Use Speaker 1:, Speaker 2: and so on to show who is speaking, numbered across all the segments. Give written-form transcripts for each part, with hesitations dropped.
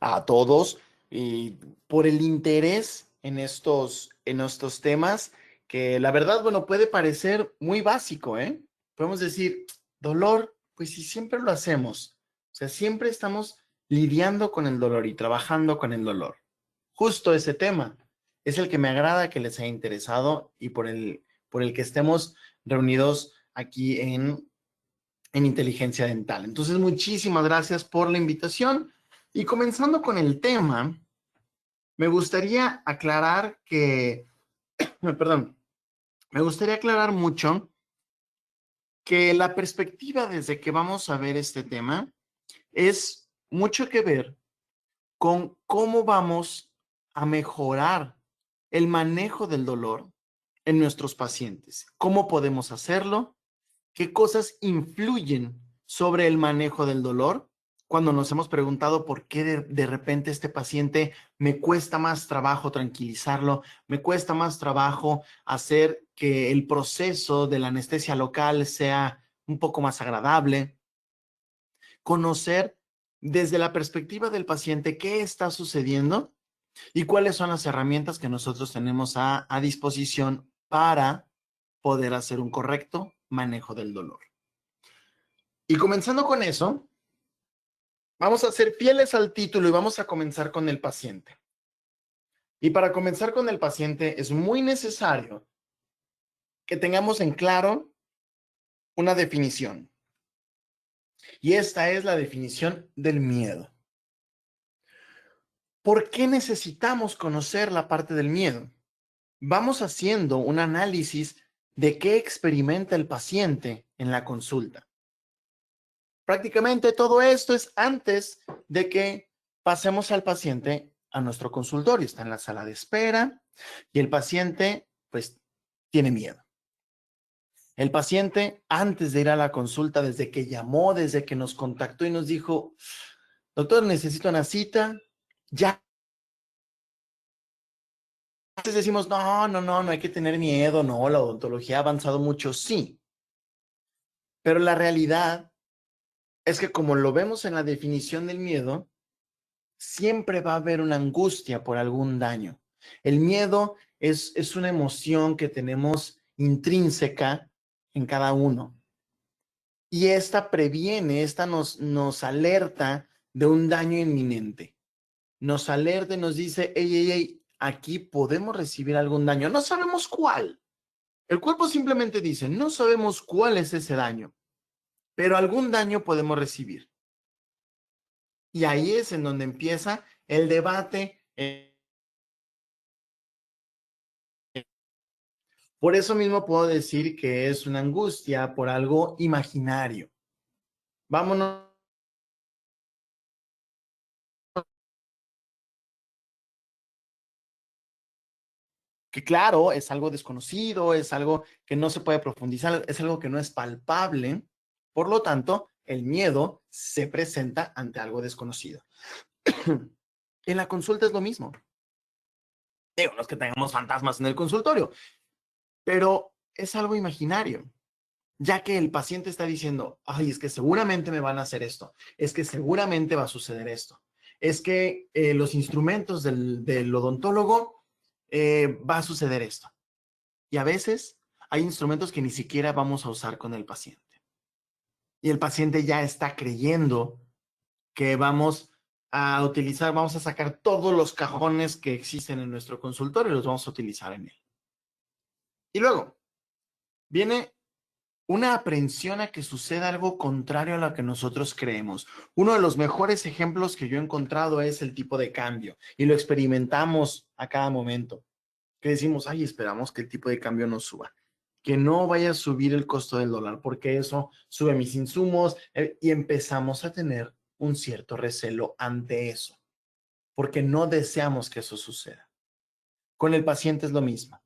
Speaker 1: a todos y por el interés en estos temas que la verdad, bueno, puede parecer muy básico, ¿eh? Podemos decir, dolor, pues si siempre lo hacemos, o sea, siempre estamos lidiando con el dolor y trabajando con el dolor. Justo ese tema es el que me agrada que les haya interesado y por el que estemos reunidos aquí en Inteligencia Dental. Entonces, muchísimas gracias por la invitación. Y comenzando con el tema, me gustaría aclarar que, perdón, me gustaría aclarar mucho que la perspectiva desde que vamos a ver este tema es mucho que ver con cómo vamos a mejorar el manejo del dolor en nuestros pacientes. ¿Cómo podemos hacerlo? ¿Qué cosas influyen sobre el manejo del dolor? Cuando nos hemos preguntado por qué de repente este paciente me cuesta más trabajo tranquilizarlo, me cuesta más trabajo hacer que el proceso de la anestesia local sea un poco más agradable, conocer desde la perspectiva del paciente qué está sucediendo y cuáles son las herramientas que nosotros tenemos a disposición para poder hacer un correcto manejo del dolor. Y comenzando con eso, vamos a ser fieles al título y vamos a comenzar con el paciente. Y para comenzar con el paciente es muy necesario que tengamos en claro una definición. Y esta es la definición del miedo. ¿Por qué necesitamos conocer la parte del miedo? Vamos haciendo un análisis de qué experimenta el paciente en la consulta. Prácticamente todo esto es antes de que pasemos al paciente a nuestro consultorio. Está en la sala de espera y el paciente, pues, tiene miedo. El paciente, antes de ir a la consulta, desde que llamó, desde que nos contactó y nos dijo, doctor, necesito una cita, ya. Antes decimos, no hay que tener miedo, no, la odontología ha avanzado mucho, sí. Pero la realidad es que como lo vemos en la definición del miedo, siempre va a haber una angustia por algún daño. El miedo es una emoción que tenemos intrínseca en cada uno. Y esta previene, esta nos alerta de un daño inminente. Nos alerta y nos dice, hey, aquí podemos recibir algún daño. No sabemos cuál. El cuerpo simplemente dice, no sabemos cuál es ese daño, pero algún daño podemos recibir. Y ahí es en donde empieza el debate. Por eso mismo puedo decir que es una angustia por algo imaginario. Vámonos. Que claro, es algo desconocido, es algo que no se puede profundizar, es algo que no es palpable. Por lo tanto, el miedo se presenta ante algo desconocido. En la consulta es lo mismo. Digo, no es que tengamos fantasmas en el consultorio, pero es algo imaginario, ya que el paciente está diciendo, ay, es que seguramente me van a hacer esto, es que seguramente va a suceder esto, es que los instrumentos del odontólogo va a suceder esto. Y a veces hay instrumentos que ni siquiera vamos a usar con el paciente. Y el paciente ya está creyendo que vamos a utilizar, vamos a sacar todos los cajones que existen en nuestro consultorio y los vamos a utilizar en él. Y luego viene una aprehensión a que suceda algo contrario a lo que nosotros creemos. Uno de los mejores ejemplos que yo he encontrado es el tipo de cambio y lo experimentamos a cada momento. Que decimos, ay, esperamos que el tipo de cambio no suba, que no vaya a subir el costo del dólar, porque eso sube mis insumos y empezamos a tener un cierto recelo ante eso, porque no deseamos que eso suceda. Con el paciente es lo mismo.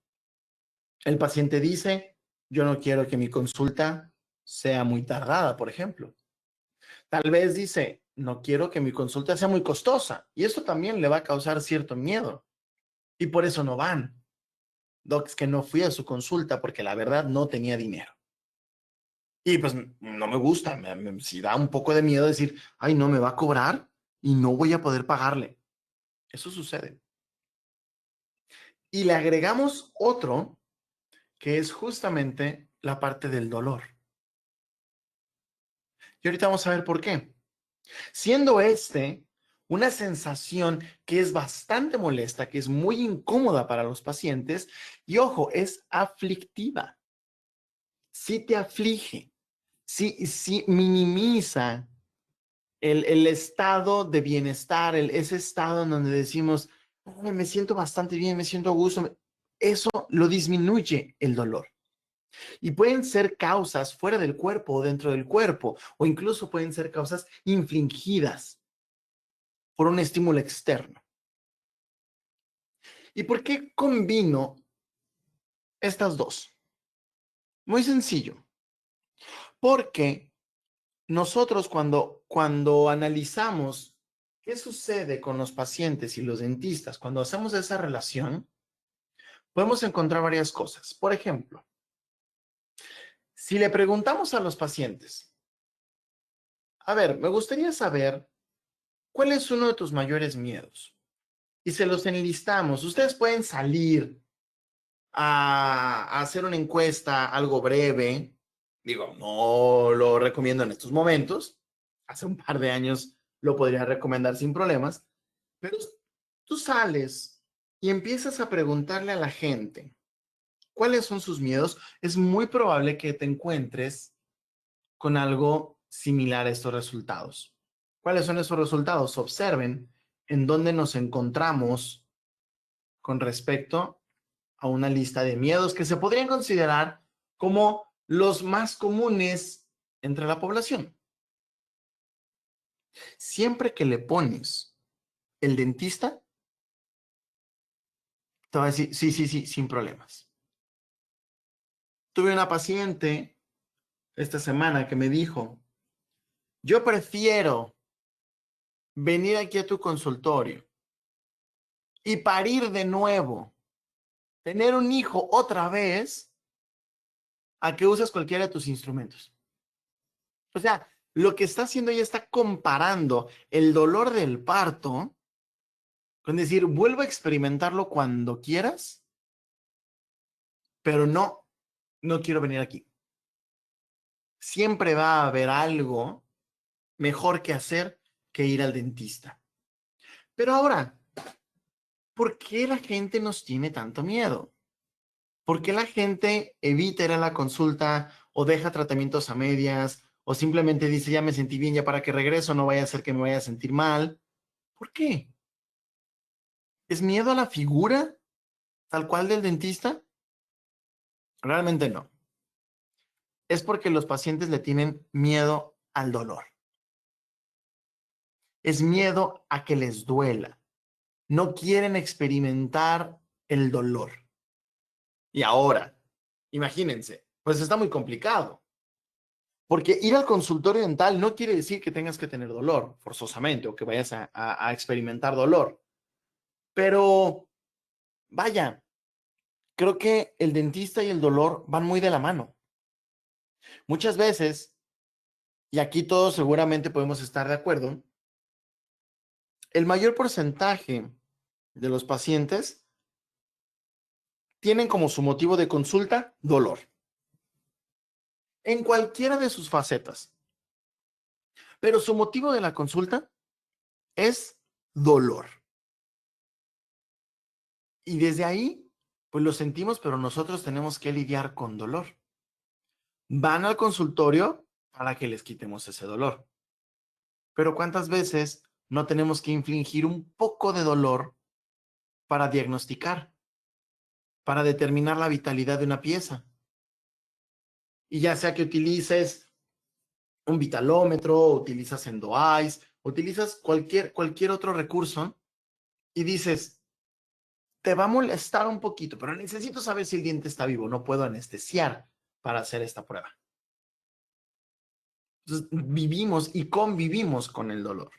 Speaker 1: El paciente dice, yo no quiero que mi consulta sea muy tardada, por ejemplo. Tal vez dice, no quiero que mi consulta sea muy costosa, y esto también le va a causar cierto miedo, y por eso no van. Doc, es que no fui a su consulta porque la verdad no tenía dinero. Y pues no me gusta, si da un poco de miedo decir, ay, no me va a cobrar y no voy a poder pagarle. Eso sucede. Y le agregamos otro que es justamente la parte del dolor. Y ahorita vamos a ver por qué. Siendo una sensación que es bastante molesta, que es muy incómoda para los pacientes, y ojo, es aflictiva. Sí te aflige, sí minimiza el estado de bienestar, ese estado en donde decimos, "Ay, me siento bastante bien, me siento a gusto". Eso lo disminuye el dolor. Y pueden ser causas fuera del cuerpo o dentro del cuerpo, o incluso pueden ser causas infligidas por un estímulo externo. ¿Y por qué combino estas dos? Muy sencillo, porque nosotros cuando analizamos qué sucede con los pacientes y los dentistas, cuando hacemos esa relación, podemos encontrar varias cosas. Por ejemplo, si le preguntamos a los pacientes, a ver, me gustaría saber cuál es uno de tus mayores miedos. Y se los enlistamos. Ustedes pueden salir a hacer una encuesta, algo breve. Digo, no lo recomiendo en estos momentos. Hace un par de años lo podría recomendar sin problemas. Pero tú sales y empiezas a preguntarle a la gente cuáles son sus miedos. Es muy probable que te encuentres con algo similar a estos resultados. ¿Cuáles son esos resultados? Observen en dónde nos encontramos con respecto a una lista de miedos que se podrían considerar como los más comunes entre la población. Siempre que le pones el dentista, te va a decir, sí, sí, sí, sin problemas. Tuve una paciente esta semana que me dijo, yo prefiero venir aquí a tu consultorio y parir de nuevo, tener un hijo otra vez, a que uses cualquiera de tus instrumentos. O sea, lo que está haciendo ella está comparando el dolor del parto con decir, vuelvo a experimentarlo cuando quieras, pero no quiero venir aquí. Siempre va a haber algo mejor que hacer que ir al dentista. Pero ahora, ¿por qué la gente nos tiene tanto miedo? ¿Por qué la gente evita ir a la consulta o deja tratamientos a medias o simplemente dice, ya me sentí bien, ya para que regreso, no vaya a ser que me vaya a sentir mal? ¿Por qué? ¿Es miedo a la figura tal cual del dentista? Realmente no. Es porque los pacientes le tienen miedo al dolor. Es miedo a que les duela. No quieren experimentar el dolor. Y ahora, imagínense, pues está muy complicado. Porque ir al consultorio dental no quiere decir que tengas que tener dolor, forzosamente, o que vayas a experimentar dolor. Pero, vaya, creo que el dentista y el dolor van muy de la mano. Muchas veces, y aquí todos seguramente podemos estar de acuerdo, el mayor porcentaje de los pacientes tienen como su motivo de consulta dolor, en cualquiera de sus facetas. Pero su motivo de la consulta es dolor. Y desde ahí, pues lo sentimos, pero nosotros tenemos que lidiar con dolor. Van al consultorio para que les quitemos ese dolor. Pero ¿cuántas veces no tenemos que infligir un poco de dolor para diagnosticar, para determinar la vitalidad de una pieza? Y ya sea que utilices un vitalómetro, utilizas EndoEyes, utilizas cualquier otro recurso y dices, te va a molestar un poquito, pero necesito saber si el diente está vivo, no puedo anestesiar para hacer esta prueba. Entonces, vivimos y convivimos con el dolor.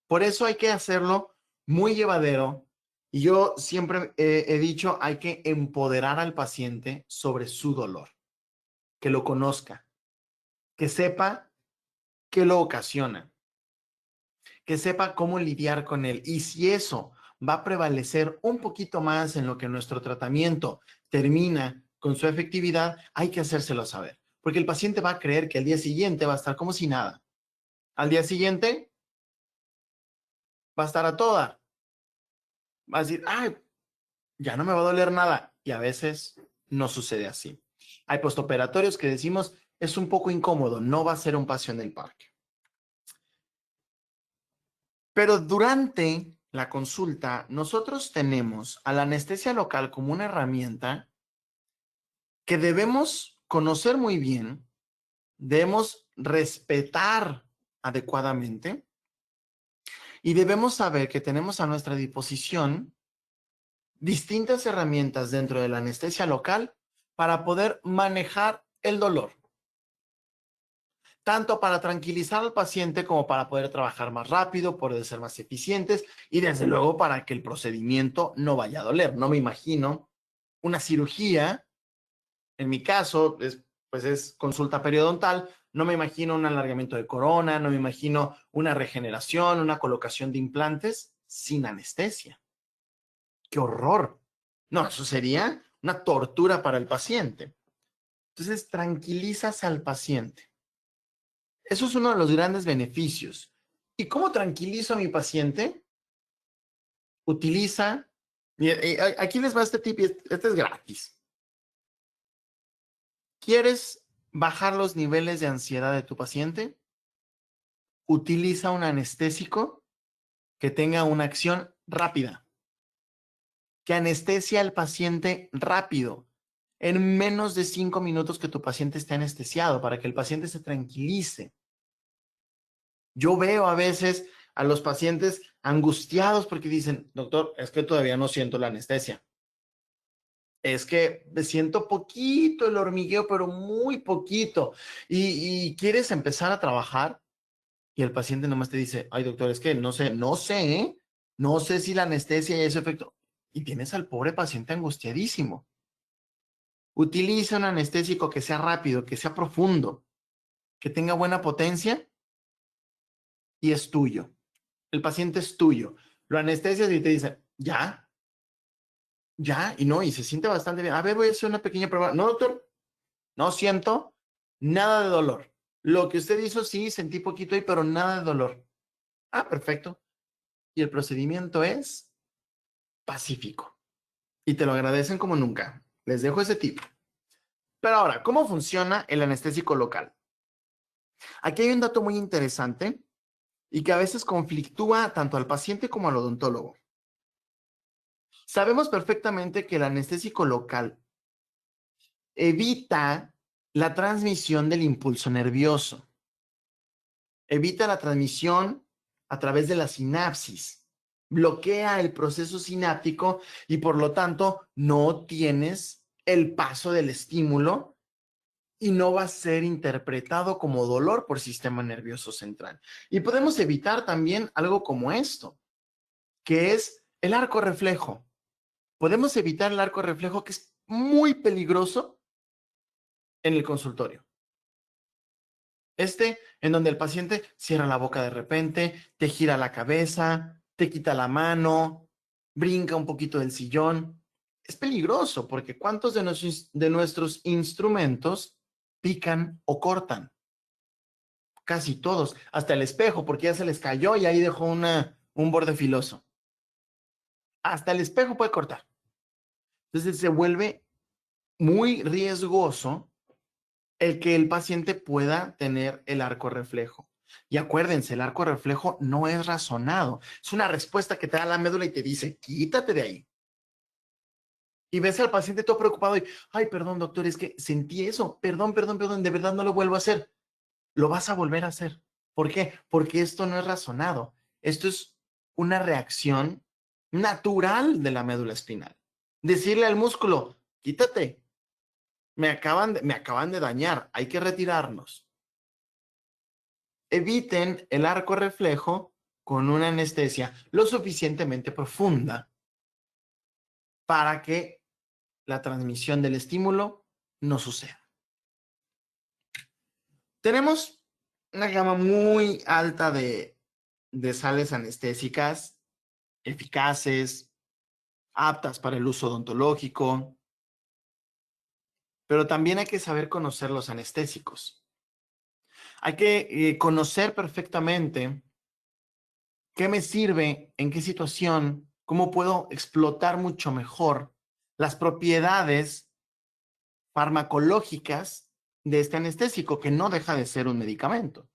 Speaker 1: Por eso hay que hacerlo muy llevadero. Y yo siempre he dicho, hay que empoderar al paciente sobre su dolor, que lo conozca, que sepa qué lo ocasiona. que sepa cómo lidiar con él. Y si eso va a prevalecer un poquito más en lo que nuestro tratamiento termina con su efectividad, hay que hacérselo saber, porque el paciente va a creer que al día siguiente va a estar como si nada. Al día siguiente va a estar a toda. Va a decir, ay, ya no me va a doler nada. Y a veces no sucede así. Hay postoperatorios que decimos, es un poco incómodo, no va a ser un paseo en el parque. Pero durante la consulta, nosotros tenemos a la anestesia local como una herramienta que debemos conocer muy bien, debemos respetar adecuadamente y debemos saber que tenemos a nuestra disposición distintas herramientas dentro de la anestesia local para poder manejar el dolor, tanto para tranquilizar al paciente como para poder trabajar más rápido, poder ser más eficientes y desde luego para que el procedimiento no vaya a doler. No me imagino una cirugía, en mi caso, pues es consulta periodontal, no me imagino un alargamiento de corona, no me imagino una regeneración, una colocación de implantes sin anestesia. ¡Qué horror! No, eso sería una tortura para el paciente. Entonces, tranquilizas al paciente. Eso es uno de los grandes beneficios. ¿Y cómo tranquilizo a mi paciente? Utiliza, aquí les va este tip, y este es gratis. ¿Quieres bajar los niveles de ansiedad de tu paciente? Utiliza un anestésico que tenga una acción rápida, que anestesia al paciente rápido, en menos de 5 minutos que tu paciente esté anestesiado, para que el paciente se tranquilice. Yo veo a veces a los pacientes angustiados porque dicen, doctor, es que todavía no siento la anestesia. Es que siento poquito el hormigueo, pero muy poquito. Y quieres empezar a trabajar y el paciente nomás te dice, ay, doctor, es que no sé, ¿eh? No sé si la anestesia y ese efecto. Y tienes al pobre paciente angustiadísimo. Utiliza un anestésico que sea rápido, que sea profundo, que tenga buena potencia y es tuyo. El paciente es tuyo. Lo anestesias y te dice, ya, ya, y no, y se siente bastante bien. A ver, voy a hacer una pequeña prueba. No, doctor, no siento nada de dolor. Lo que usted hizo, sí, sentí poquito ahí, pero nada de dolor. Ah, perfecto. Y el procedimiento es pacífico. Y te lo agradecen como nunca. Les dejo ese tip. Pero ahora, ¿cómo funciona el anestésico local? Aquí hay un dato muy interesante y que a veces conflictúa tanto al paciente como al odontólogo. Sabemos perfectamente que el anestésico local evita la transmisión del impulso nervioso, evita la transmisión a través de la sinapsis, bloquea el proceso sináptico y por lo tanto no tienes el paso del estímulo y no va a ser interpretado como dolor por sistema nervioso central. Y podemos evitar también algo como esto, que es el arco reflejo. Podemos evitar el arco reflejo que es muy peligroso en el consultorio. En donde el paciente cierra la boca de repente, te gira la cabeza, te quita la mano, brinca un poquito del sillón. Es peligroso porque ¿cuántos de nuestros instrumentos pican o cortan? Casi todos, hasta el espejo, porque ya se les cayó y ahí dejó un borde filoso. Hasta el espejo puede cortar. Entonces se vuelve muy riesgoso el que el paciente pueda tener el arco reflejo. Y acuérdense, el arco reflejo no es razonado. Es una respuesta que te da la médula y te dice, quítate de ahí. Y ves al paciente todo preocupado y, ay, perdón, doctor, es que sentí eso. Perdón, perdón, perdón, de verdad no lo vuelvo a hacer. Lo vas a volver a hacer. ¿Por qué? Porque esto no es razonado. Esto es una reacción natural de la médula espinal. Decirle al músculo, quítate, me acaban de dañar, hay que retirarnos. Eviten el arco reflejo con una anestesia lo suficientemente profunda para que la transmisión del estímulo no suceda. Tenemos una gama muy alta de sales anestésicas eficaces, aptas para el uso odontológico, pero también hay que saber conocer los anestésicos. Hay que conocer perfectamente qué me sirve, en qué situación, cómo puedo explotar mucho mejor las propiedades farmacológicas de este anestésico, que no deja de ser un medicamento.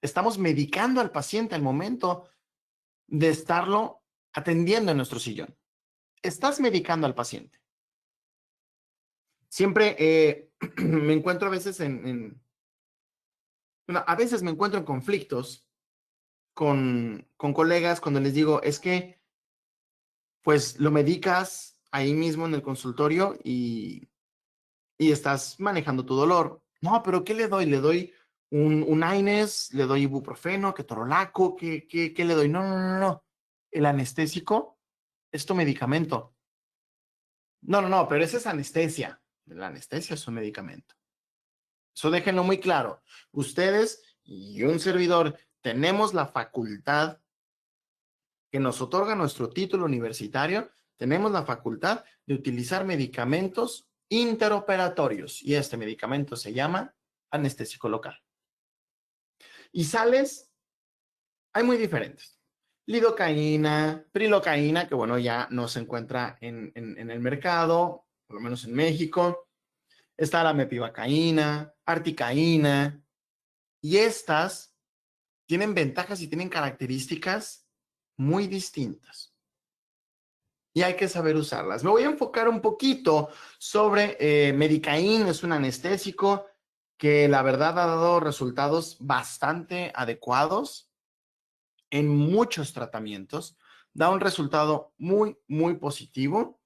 Speaker 1: Estamos medicando al paciente al momento de estarlo atendiendo en nuestro sillón. Estás medicando al paciente. Siempre me encuentro a veces bueno, a veces me encuentro en conflictos con colegas cuando les digo, es que pues lo medicas ahí mismo en el consultorio y estás manejando tu dolor. No, pero ¿qué le doy? ¿Le doy un Aines? ¿Le doy ibuprofeno? ¿Ketorolaco? ¿Qué le doy? No, no, no, no. El anestésico es tu medicamento. No, no, no, pero esa es anestesia. La anestesia es un medicamento. Eso déjenlo muy claro. Ustedes y un servidor tenemos la facultad que nos otorga nuestro título universitario, tenemos la facultad de utilizar medicamentos interoperatorios y este medicamento se llama anestésico local. Y sales, hay muy diferentes. Lidocaína, prilocaína, que bueno, ya no se encuentra en el mercado, por lo menos en México. Está la mepivacaína, articaína, y estas tienen ventajas y tienen características muy distintas. Y hay que saber usarlas. Me voy a enfocar un poquito sobre Medicaín, es un anestésico que la verdad ha dado resultados bastante adecuados en muchos tratamientos. Da un resultado muy, muy positivo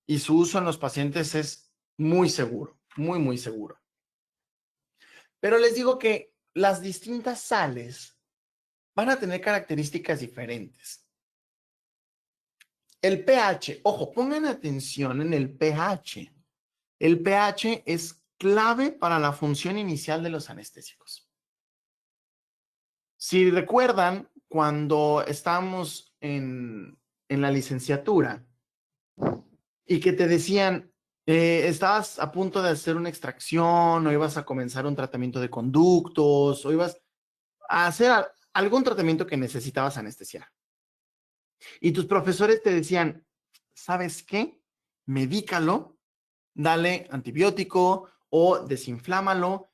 Speaker 1: y su uso en los pacientes es muy seguro, muy, muy seguro. Pero les digo que las distintas sales van a tener características diferentes. El pH, ojo, pongan atención en el pH. El pH es clave para la función inicial de los anestésicos. Si recuerdan, cuando estábamos en la licenciatura y que te decían, estabas a punto de hacer una extracción o ibas a comenzar un tratamiento de conductos o ibas a hacer algún tratamiento que necesitabas anestesiar. Y tus profesores te decían, ¿sabes qué? Medícalo, dale antibiótico o desinflámalo,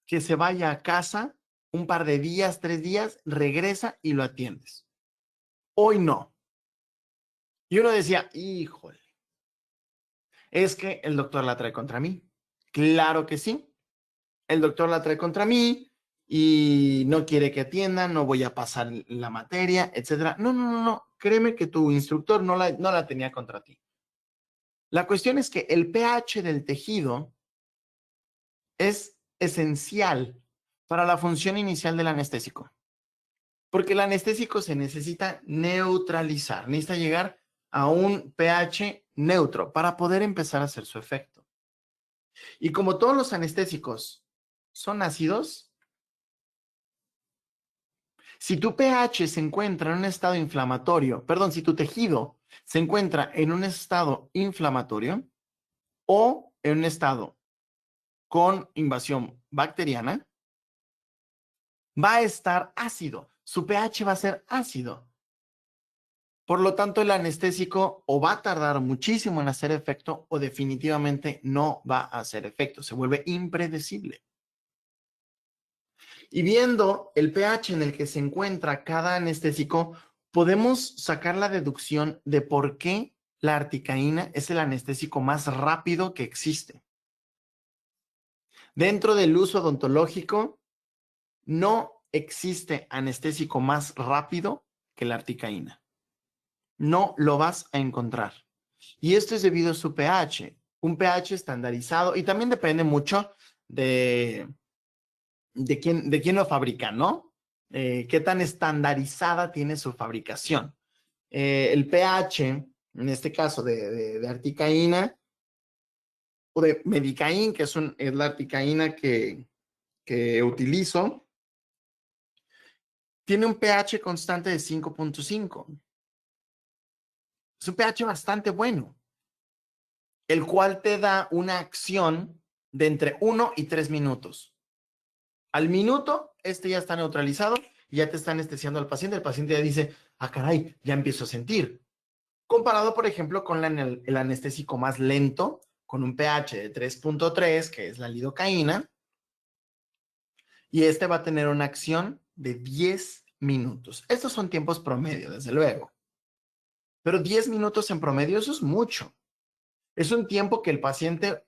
Speaker 1: que se vaya a casa un par de días, 3 días, regresa y lo atiendes. Hoy no. Y uno decía, híjole, es que el doctor la trae contra mí. Claro que sí, el doctor la trae contra mí y no quiere que atienda, no voy a pasar la materia, etcétera. No, no, no, no. Créeme que tu instructor no la tenía contra ti. La cuestión es que el pH del tejido es esencial para la función inicial del anestésico, porque el anestésico se necesita neutralizar, necesita llegar a un pH neutro para poder empezar a hacer su efecto. Y como todos los anestésicos son ácidos, si tu pH se encuentra en un estado inflamatorio, perdón, si tu tejido se encuentra en un estado inflamatorio o en un estado con invasión bacteriana, va a estar ácido. Su pH va a ser ácido. Por lo tanto, el anestésico o va a tardar muchísimo en hacer efecto o definitivamente no va a hacer efecto. Se vuelve impredecible. Y viendo el pH en el que se encuentra cada anestésico, podemos sacar la deducción de por qué la articaína es el anestésico más rápido que existe. Dentro del uso odontológico, no existe anestésico más rápido que la articaína. No lo vas a encontrar. Y esto es debido a su pH, un pH estandarizado y también depende mucho de quién lo fabrica, ¿no? Qué tan estandarizada tiene su fabricación. El pH, en este caso de articaína o de medicaín, que es la articaína que utilizo, tiene un pH constante de 5.5. Es un pH bastante bueno, el cual te da una acción de entre 1 y 3 minutos. Al minuto, este ya está neutralizado y ya te está anestesiando al paciente. El paciente ya dice, ah, caray, ya empiezo a sentir. Comparado, por ejemplo, con el anestésico más lento, con un pH de 3.3, que es la lidocaína, y este va a tener una acción de 10 minutos. Estos son tiempos promedio, desde luego. Pero 10 minutos en promedio, eso es mucho. Es un tiempo que el paciente,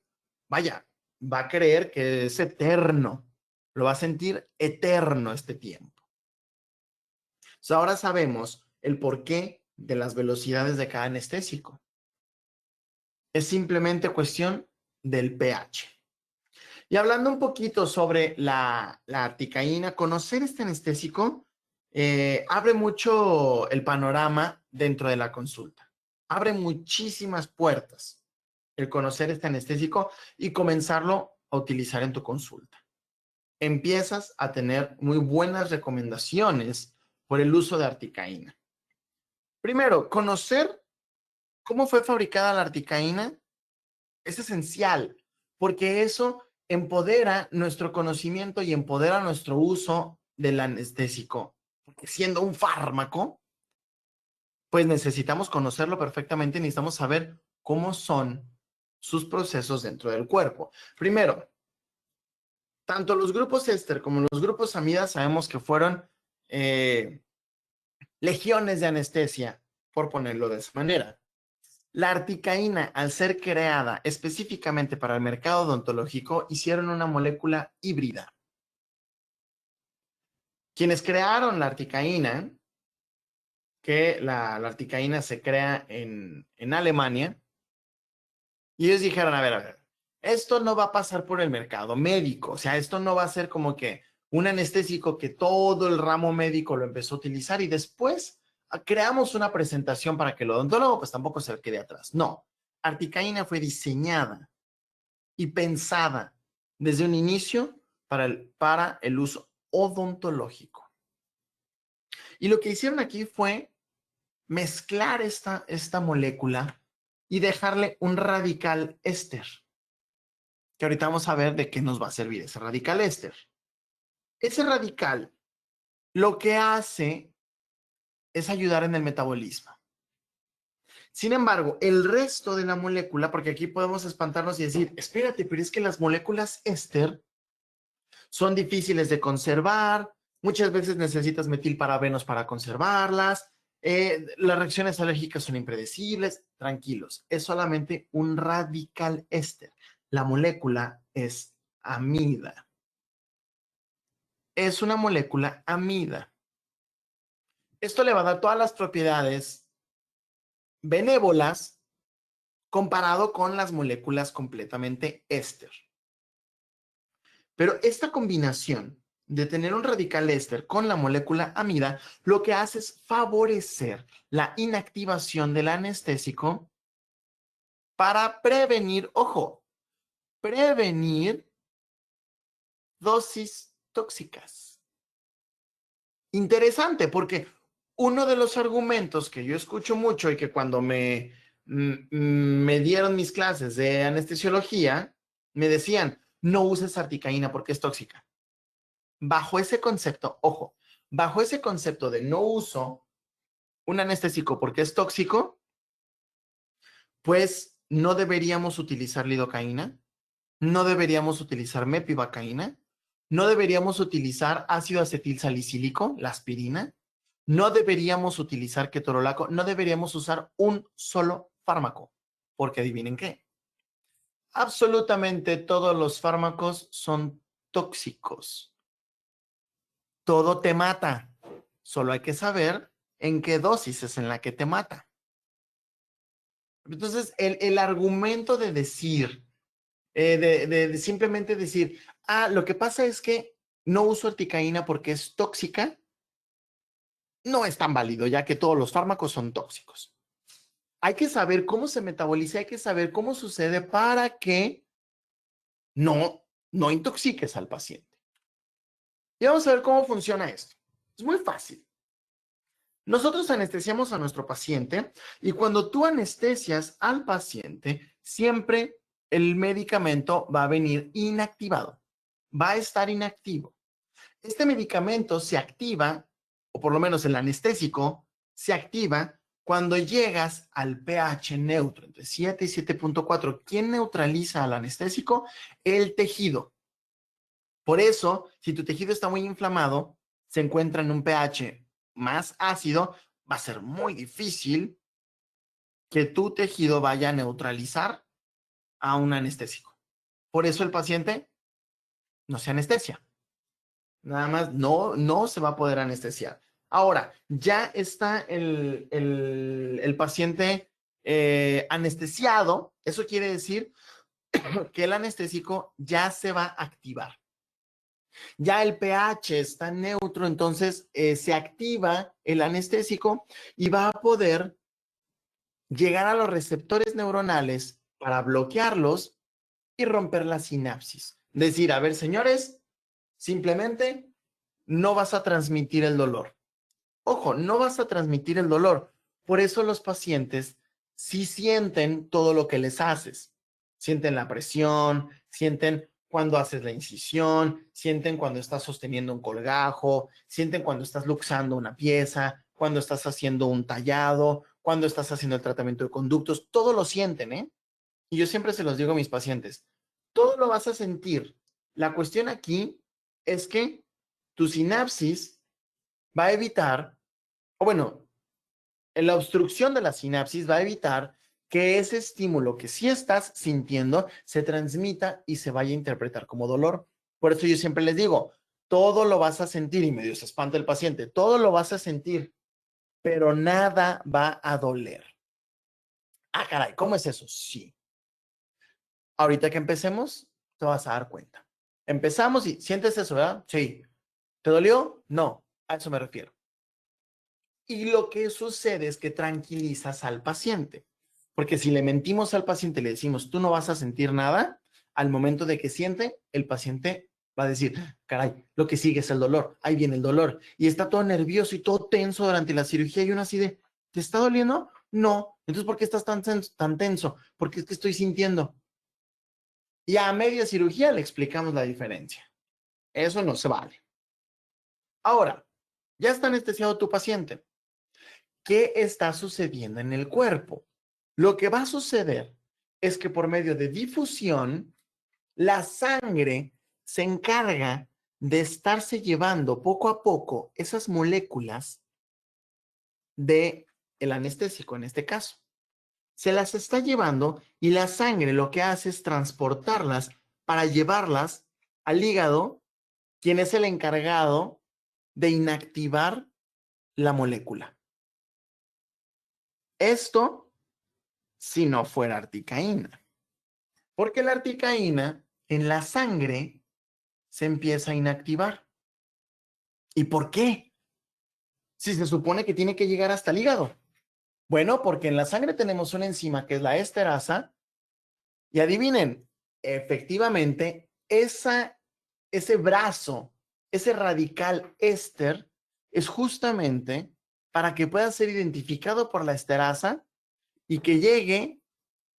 Speaker 1: vaya, va a creer que es eterno. Lo va a sentir eterno este tiempo. Entonces, ahora sabemos el porqué de las velocidades de cada anestésico. Es simplemente cuestión del pH. Y hablando un poquito sobre la articaína, conocer este anestésico abre mucho el panorama dentro de la consulta. Abre muchísimas puertas el conocer este anestésico y comenzarlo a utilizar en tu consulta. Empiezas a tener muy buenas recomendaciones por el uso de articaína. Primero, conocer cómo fue fabricada la articaína es esencial, porque eso empodera nuestro conocimiento y empodera nuestro uso del anestésico. Porque siendo un fármaco, pues necesitamos conocerlo perfectamente, necesitamos saber cómo son sus procesos dentro del cuerpo. Primero, tanto los grupos éster como los grupos amida sabemos que fueron legiones de anestesia, por ponerlo de esa manera. La articaína, al ser creada específicamente para el mercado odontológico, hicieron una molécula híbrida. Quienes crearon la articaína, que la articaína se crea en Alemania, y ellos dijeron, a ver, esto no va a pasar por el mercado médico, o sea, esto no va a ser como que un anestésico que todo el ramo médico lo empezó a utilizar y después creamos una presentación para que el odontólogo pues tampoco se quede atrás. No, articaína fue diseñada y pensada desde un inicio para el uso odontológico. Y lo que hicieron aquí fue mezclar esta molécula y dejarle un radical éster, que ahorita vamos a ver de qué nos va a servir ese radical éster. Ese radical lo que hace es ayudar en el metabolismo. Sin embargo, el resto de la molécula, porque aquí podemos espantarnos y decir, espérate, pero es que las moléculas éster son difíciles de conservar, muchas veces necesitas metilparabenos para conservarlas, las reacciones alérgicas son impredecibles. Tranquilos, es solamente un radical éster. La molécula es amida. Es una molécula amida. Esto le va a dar todas las propiedades benévolas comparado con las moléculas completamente éster. Pero esta combinación de tener un radical éster con la molécula amida, lo que hace es favorecer la inactivación del anestésico para prevenir, ojo, prevenir dosis tóxicas. Interesante, porque uno de los argumentos que yo escucho mucho y que cuando me dieron mis clases de anestesiología, me decían, no uses articaína porque es tóxica. Bajo ese concepto, ojo, bajo ese concepto de no uso un anestésico porque es tóxico, pues no deberíamos utilizar lidocaína, no deberíamos utilizar mepivacaína, no deberíamos utilizar ácido acetil salicílico, la aspirina, no deberíamos utilizar ketorolaco, no deberíamos usar un solo fármaco, porque adivinen qué, absolutamente todos los fármacos son tóxicos. Todo te mata. Solo hay que saber en qué dosis es en la que te mata. Entonces, el argumento de decir, de simplemente decir, lo que pasa es que no uso articaína porque es tóxica, no es tan válido, ya que todos los fármacos son tóxicos. Hay que saber cómo se metaboliza, hay que saber cómo sucede para que no intoxiques al paciente. Y vamos a ver cómo funciona esto. Es muy fácil. Nosotros anestesiamos a nuestro paciente y cuando tú anestesias al paciente, siempre el medicamento va a venir inactivado, va a estar inactivo. Este medicamento se activa, o por lo menos el anestésico, se activa cuando llegas al pH neutro, entre 7 y 7.4. ¿Quién neutraliza al anestésico? El tejido. Por eso, si tu tejido está muy inflamado, se encuentra en un pH más ácido, va a ser muy difícil que tu tejido vaya a neutralizar a un anestésico. Por eso el paciente no se anestesia. Nada más no se va a poder anestesiar. Ahora, ya está el paciente anestesiado. Eso quiere decir que el anestésico ya se va a activar. Ya el pH está neutro, entonces se activa el anestésico y va a poder llegar a los receptores neuronales para bloquearlos y romper la sinapsis. Decir, a ver, señores, simplemente no vas a transmitir el dolor. Ojo, no vas a transmitir el dolor. Por eso los pacientes sí sienten todo lo que les haces. Sienten la presión, sienten cuando haces la incisión, sienten cuando estás sosteniendo un colgajo, sienten cuando estás luxando una pieza, cuando estás haciendo un tallado, cuando estás haciendo el tratamiento de conductos, todo lo sienten, ¿eh? Y yo siempre se los digo a mis pacientes, todo lo vas a sentir. La cuestión aquí es que tu sinapsis va a evitar, o bueno, la obstrucción de la sinapsis va a evitar que ese estímulo que sí estás sintiendo se transmita y se vaya a interpretar como dolor. Por eso yo siempre les digo, todo lo vas a sentir y medio se espanta el paciente, todo lo vas a sentir, pero nada va a doler. Ah, caray, ¿cómo es eso? Sí. Ahorita que empecemos, te vas a dar cuenta. Empezamos y sientes eso, ¿verdad? Sí. ¿Te dolió? No, a eso me refiero. Y lo que sucede es que tranquilizas al paciente. Porque si le mentimos al paciente y le decimos, tú no vas a sentir nada, al momento de que siente, el paciente va a decir, caray, lo que sigue es el dolor, ahí viene el dolor. Y está todo nervioso y todo tenso durante la cirugía y uno así de, ¿te está doliendo? No. Entonces, ¿por qué estás tan tenso? Porque es que estoy sintiendo. Y a media cirugía le explicamos la diferencia. Eso no se vale. Ahora, ya está anestesiado tu paciente. ¿Qué está sucediendo en el cuerpo? Lo que va a suceder es que por medio de difusión, la sangre se encarga de estarse llevando poco a poco esas moléculas de el anestésico en este caso. Se las está llevando y la sangre lo que hace es transportarlas para llevarlas al hígado, quien es el encargado de inactivar la molécula. Esto si no fuera articaína. Porque la articaína en la sangre se empieza a inactivar. ¿Y por qué? Si se supone que tiene que llegar hasta el hígado. Bueno, porque en la sangre tenemos una enzima que es la esterasa y adivinen, efectivamente, ese brazo, ese radical éster es justamente para que pueda ser identificado por la esterasa y que llegue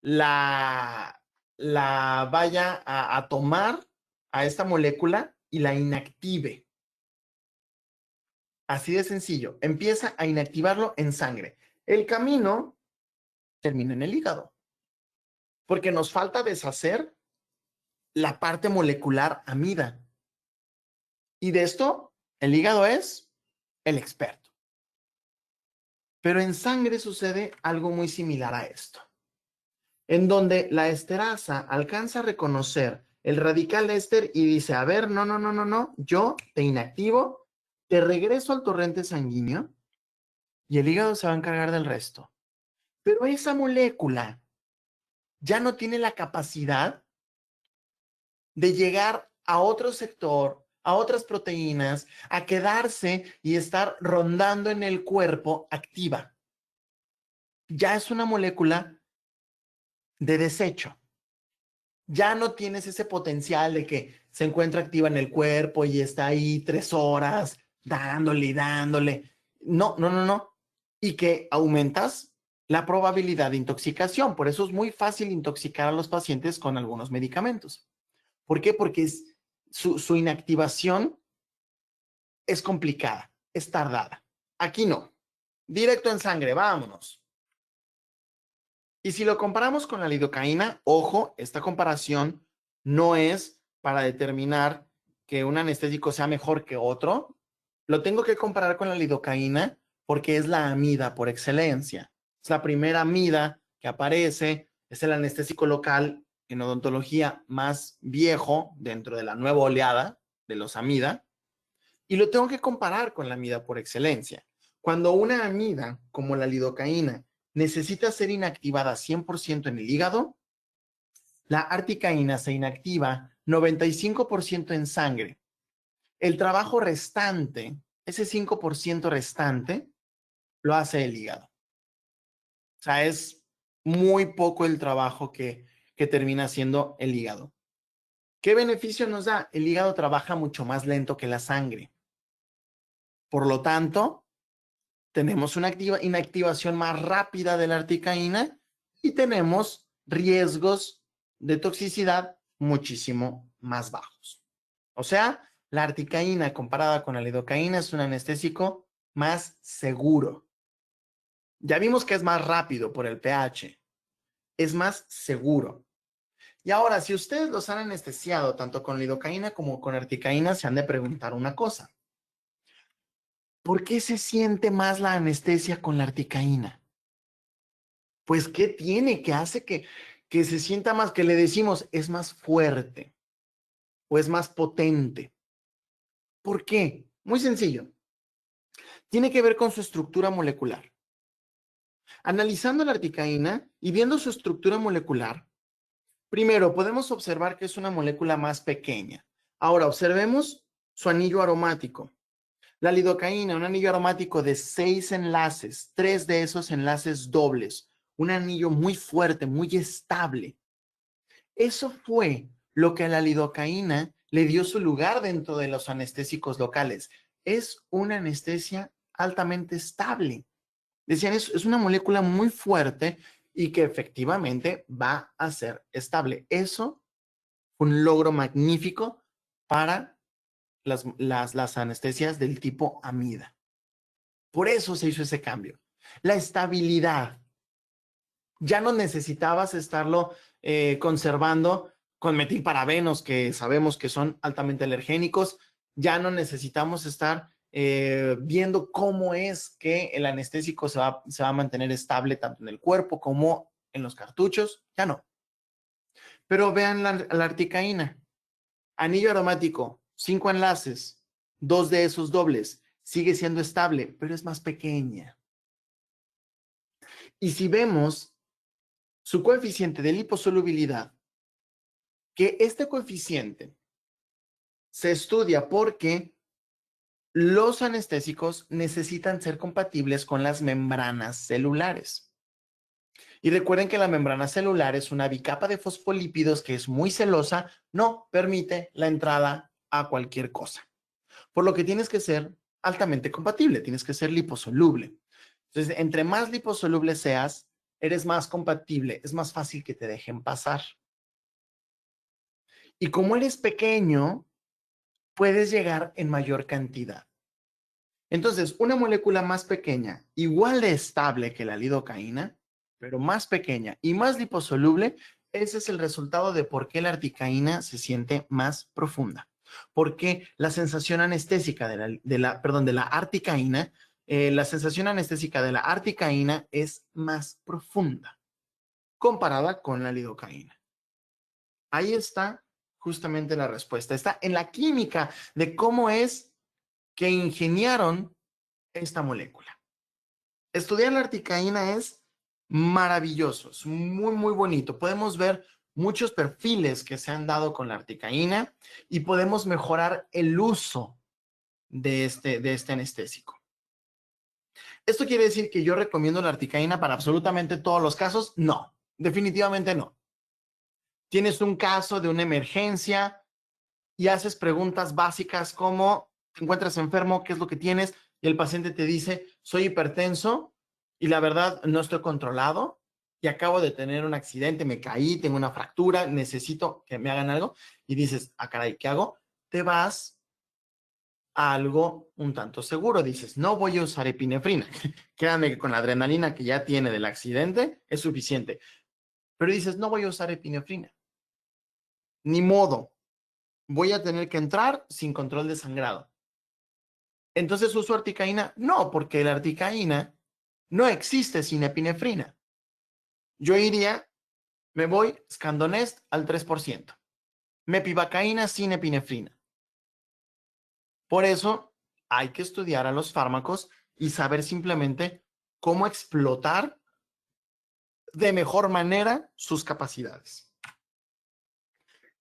Speaker 1: la vaya a tomar a esta molécula y la inactive. Así de sencillo. Empieza a inactivarlo en sangre. El camino termina en el hígado, porque nos falta deshacer la parte molecular amida. Y de esto, el hígado es el experto. Pero en sangre sucede algo muy similar a esto, en donde la esterasa alcanza a reconocer el radical éster y dice, a ver, no, yo te inactivo, te regreso al torrente sanguíneo y el hígado se va a encargar del resto. Pero esa molécula ya no tiene la capacidad de llegar a otro sector, a otras proteínas, a quedarse y estar rondando en el cuerpo activa. Ya es una molécula de desecho. Ya no tienes ese potencial de que se encuentra activa en el cuerpo y está ahí 3 horas, dándole y dándole. No, no, no, no. Y que aumentas la probabilidad de intoxicación. Por eso es muy fácil intoxicar a los pacientes con algunos medicamentos. ¿Por qué? Porque su inactivación es complicada, es tardada. Aquí no. Directo en sangre, vámonos. Y si lo comparamos con la lidocaína, ojo, esta comparación no es para determinar que un anestésico sea mejor que otro. Lo tengo que comparar con la lidocaína porque es la amida por excelencia. Es la primera amida que aparece, es el anestésico local en odontología más viejo dentro de la nueva oleada de los amida. Y lo tengo que comparar con la amida por excelencia. Cuando una amida, como la lidocaína, necesita ser inactivada 100% en el hígado, la articaína se inactiva 95% en sangre. El trabajo restante, ese 5% restante, lo hace el hígado. O sea, es muy poco el trabajo que termina haciendo el hígado. ¿Qué beneficio nos da? El hígado trabaja mucho más lento que la sangre. Por lo tanto, tenemos una inactivación más rápida de la articaína y tenemos riesgos de toxicidad muchísimo más bajos. O sea, la articaína comparada con la lidocaína es un anestésico más seguro. Ya vimos que es más rápido por el pH, es más seguro. Y ahora, si ustedes los han anestesiado tanto con lidocaína como con articaína, se han de preguntar una cosa. ¿Por qué se siente más la anestesia con la articaína? Pues, ¿qué tiene que hace que se sienta más, que le decimos es más fuerte o es más potente? ¿Por qué? Muy sencillo. Tiene que ver con su estructura molecular. Analizando la articaína y viendo su estructura molecular, primero podemos observar que es una molécula más pequeña. Ahora, observemos su anillo aromático. La lidocaína, un anillo aromático de 6 enlaces, 3 de esos enlaces dobles, un anillo muy fuerte, muy estable. Eso fue lo que a la lidocaína le dio su lugar dentro de los anestésicos locales. Es una anestesia altamente estable. Decían, es una molécula muy fuerte y que efectivamente va a ser estable. Eso fue un logro magnífico para las anestesias del tipo amida. Por eso se hizo ese cambio. La estabilidad. Ya no necesitabas estarlo conservando con metilparabenos, que sabemos que son altamente alergénicos. Ya no necesitamos estar viendo cómo es que el anestésico se va a mantener estable tanto en el cuerpo como en los cartuchos. Ya no. Pero vean la articaína. Anillo aromático, 5 enlaces, 2 de esos dobles. Sigue siendo estable, pero es más pequeña. Y si vemos su coeficiente de liposolubilidad, que este coeficiente se estudia porque los anestésicos necesitan ser compatibles con las membranas celulares. Y recuerden que la membrana celular es una bicapa de fosfolípidos que es muy celosa, no permite la entrada a cualquier cosa. Por lo que tienes que ser altamente compatible, tienes que ser liposoluble. Entonces, entre más liposoluble seas, eres más compatible, es más fácil que te dejen pasar. Y como eres pequeño, puedes llegar en mayor cantidad. Entonces, una molécula más pequeña, igual de estable que la lidocaína, pero más pequeña y más liposoluble, ese es el resultado de por qué la articaína se siente más profunda. Porque la sensación anestésica de la articaína, la sensación anestésica de la articaína es más profunda comparada con la lidocaína. Ahí está justamente la respuesta. Está en la química de cómo es que ingeniaron esta molécula. Estudiar la articaína es maravilloso, es muy, muy bonito. Podemos ver muchos perfiles que se han dado con la articaína y podemos mejorar el uso de este anestésico. ¿Esto quiere decir que yo recomiendo la articaína para absolutamente todos los casos? No, definitivamente no. Tienes un caso de una emergencia y haces preguntas básicas como te encuentras enfermo, ¿qué es lo que tienes? Y el paciente te dice, soy hipertenso y la verdad no estoy controlado y acabo de tener un accidente, me caí, tengo una fractura, necesito que me hagan algo. Y dices, ah, caray, ¿qué hago? Te vas a algo un tanto seguro. Dices, no voy a usar epinefrina. Créanme que con la adrenalina que ya tiene del accidente es suficiente. Pero dices, no voy a usar epinefrina. Ni modo. Voy a tener que entrar sin control de sangrado. Entonces, ¿uso articaína? No, porque la articaína no existe sin epinefrina. Yo iría, me voy Scandonest al 3%. Mepivacaína sin epinefrina. Por eso hay que estudiar a los fármacos y saber simplemente cómo explotar de mejor manera sus capacidades.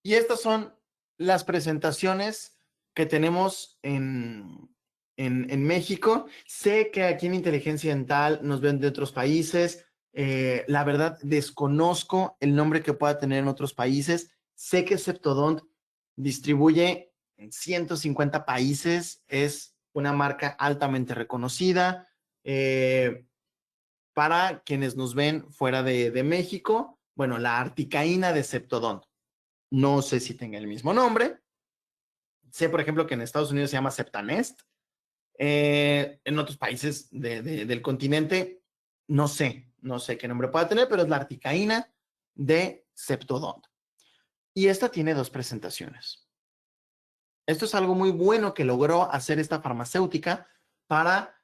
Speaker 1: Y estas son las presentaciones que tenemos en México. Sé que aquí en Inteligencia Dental nos ven de otros países. La verdad, desconozco el nombre que pueda tener en otros países. Sé que Septodont distribuye en 150 países. Es una marca altamente reconocida. Para quienes nos ven fuera de México, bueno, la articaína de Septodont. No sé si tenga el mismo nombre. Sé, por ejemplo, que en Estados Unidos se llama Septanest. En otros países del continente, no sé qué nombre pueda tener, pero es la articaína de Septodont. Y esta tiene dos presentaciones. Esto es algo muy bueno que logró hacer esta farmacéutica para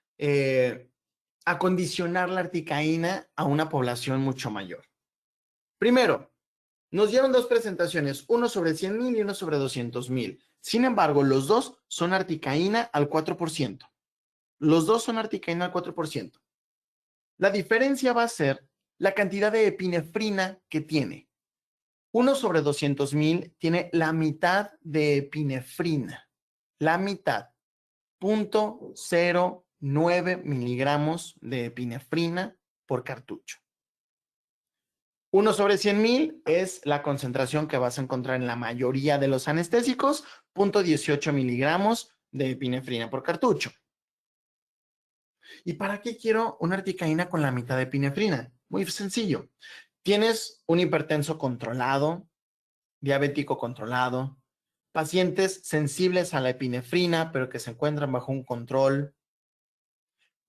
Speaker 1: acondicionar la articaína a una población mucho mayor. Primero, nos dieron dos presentaciones, uno sobre 100,000 y uno sobre 200,000. Sin embargo, los dos son articaína al 4%. Los dos son articaína al 4%. La diferencia va a ser la cantidad de epinefrina que tiene. Uno sobre 200,000 tiene la mitad de epinefrina. La mitad. 0.09 miligramos de epinefrina por cartucho. 1 sobre 100,000 es la concentración que vas a encontrar en la mayoría de los anestésicos, 0.18 miligramos de epinefrina por cartucho. ¿Y para qué quiero una articaína con la mitad de epinefrina? Muy sencillo. Tienes un hipertenso controlado, diabético controlado, pacientes sensibles a la epinefrina, pero que se encuentran bajo un control.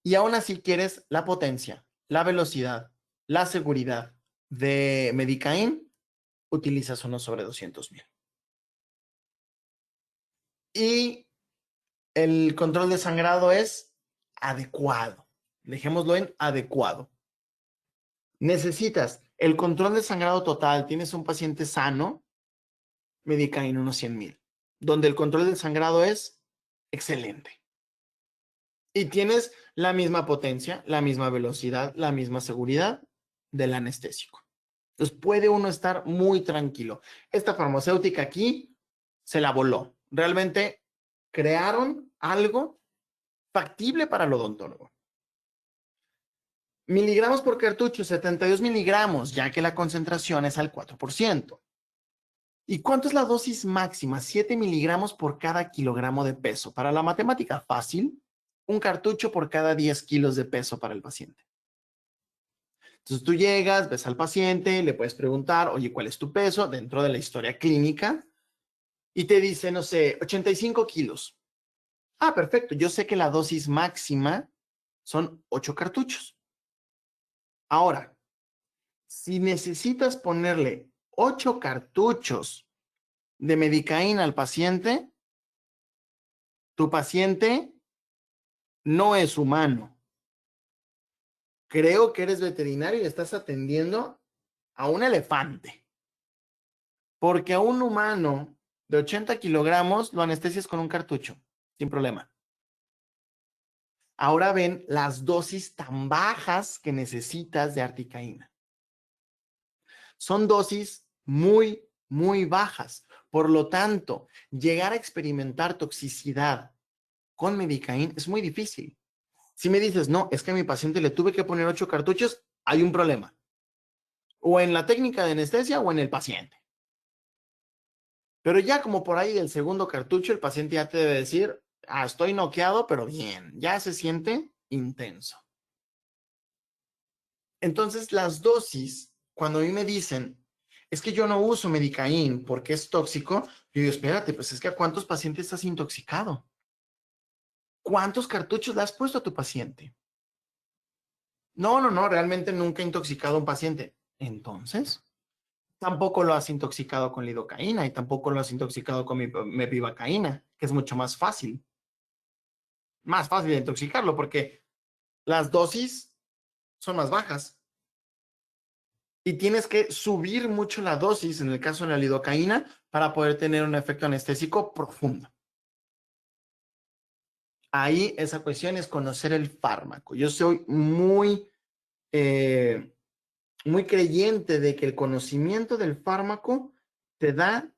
Speaker 1: Y aún así quieres la potencia, la velocidad, la seguridad de Medicaín, utilizas 1 sobre 200,000. Y el control de sangrado es adecuado. Dejémoslo en adecuado. Necesitas el control de sangrado total. Tienes un paciente sano, Medicaín unos 100,000, donde el control del sangrado es excelente. Y tienes la misma potencia, la misma velocidad, la misma seguridad del anestésico. Entonces puede uno estar muy tranquilo. Esta farmacéutica aquí se la voló. Realmente crearon algo factible para el odontólogo. Miligramos por cartucho, 72 miligramos, ya que la concentración es al 4%. ¿Y cuánto es la dosis máxima? 7 miligramos por cada kilogramo de peso. Para la matemática fácil, un cartucho por cada 10 kilos de peso para el paciente. Entonces tú llegas, ves al paciente, le puedes preguntar, oye, ¿cuál es tu peso? Dentro de la historia clínica. Y te dice, no sé, 85 kilos. Ah, perfecto. Yo sé que la dosis máxima son 8 cartuchos. Ahora, si necesitas ponerle 8 cartuchos de medicaína al paciente, tu paciente no es humano. Creo que eres veterinario y estás atendiendo a un elefante. Porque a un humano de 80 kilogramos lo anestesias con un cartucho, sin problema. Ahora ven las dosis tan bajas que necesitas de articaína. Son dosis muy, muy bajas. Por lo tanto, llegar a experimentar toxicidad con Medicaín es muy difícil. Si me dices, no, es que a mi paciente le tuve que poner 8 cartuchos, hay un problema. O en la técnica de anestesia o en el paciente. Pero ya como por ahí del segundo cartucho, el paciente ya te debe decir, Estoy noqueado, pero bien, ya se siente intenso. Entonces, las dosis, cuando a mí me dicen, es que yo no uso Medicaín porque es tóxico, yo digo, espérate, pues es que ¿a cuántos pacientes has intoxicado? ¿Cuántos cartuchos le has puesto a tu paciente? No, no, no, realmente nunca he intoxicado a un paciente. Entonces, tampoco lo has intoxicado con lidocaína y tampoco lo has intoxicado con mepivacaína, que es mucho más fácil de intoxicarlo porque las dosis son más bajas y tienes que subir mucho la dosis en el caso de la lidocaína para poder tener un efecto anestésico profundo. Ahí esa cuestión es conocer el fármaco. Yo soy muy creyente de que el conocimiento del fármaco te da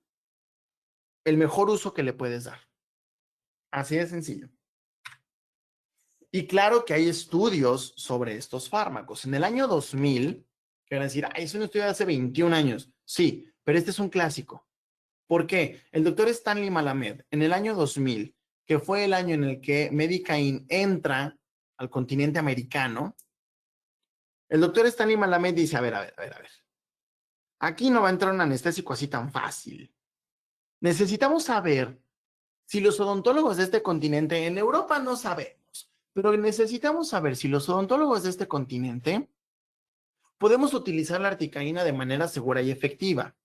Speaker 1: el mejor uso que le puedes dar. Así de sencillo. Y claro que hay estudios sobre estos fármacos. En el año 2000, que van a decir, es un estudio de hace 21 años. Sí, pero este es un clásico. ¿Por qué? El doctor Stanley Malamed, en el año 2000, que fue el año en el que Medicaid entra al continente americano, el doctor Stanley Malamed dice, a ver. Aquí no va a entrar un anestésico así tan fácil. Necesitamos saber si los odontólogos de este continente, en Europa no sabemos, pero necesitamos saber si los odontólogos de este continente podemos utilizar la articaína de manera segura y efectiva.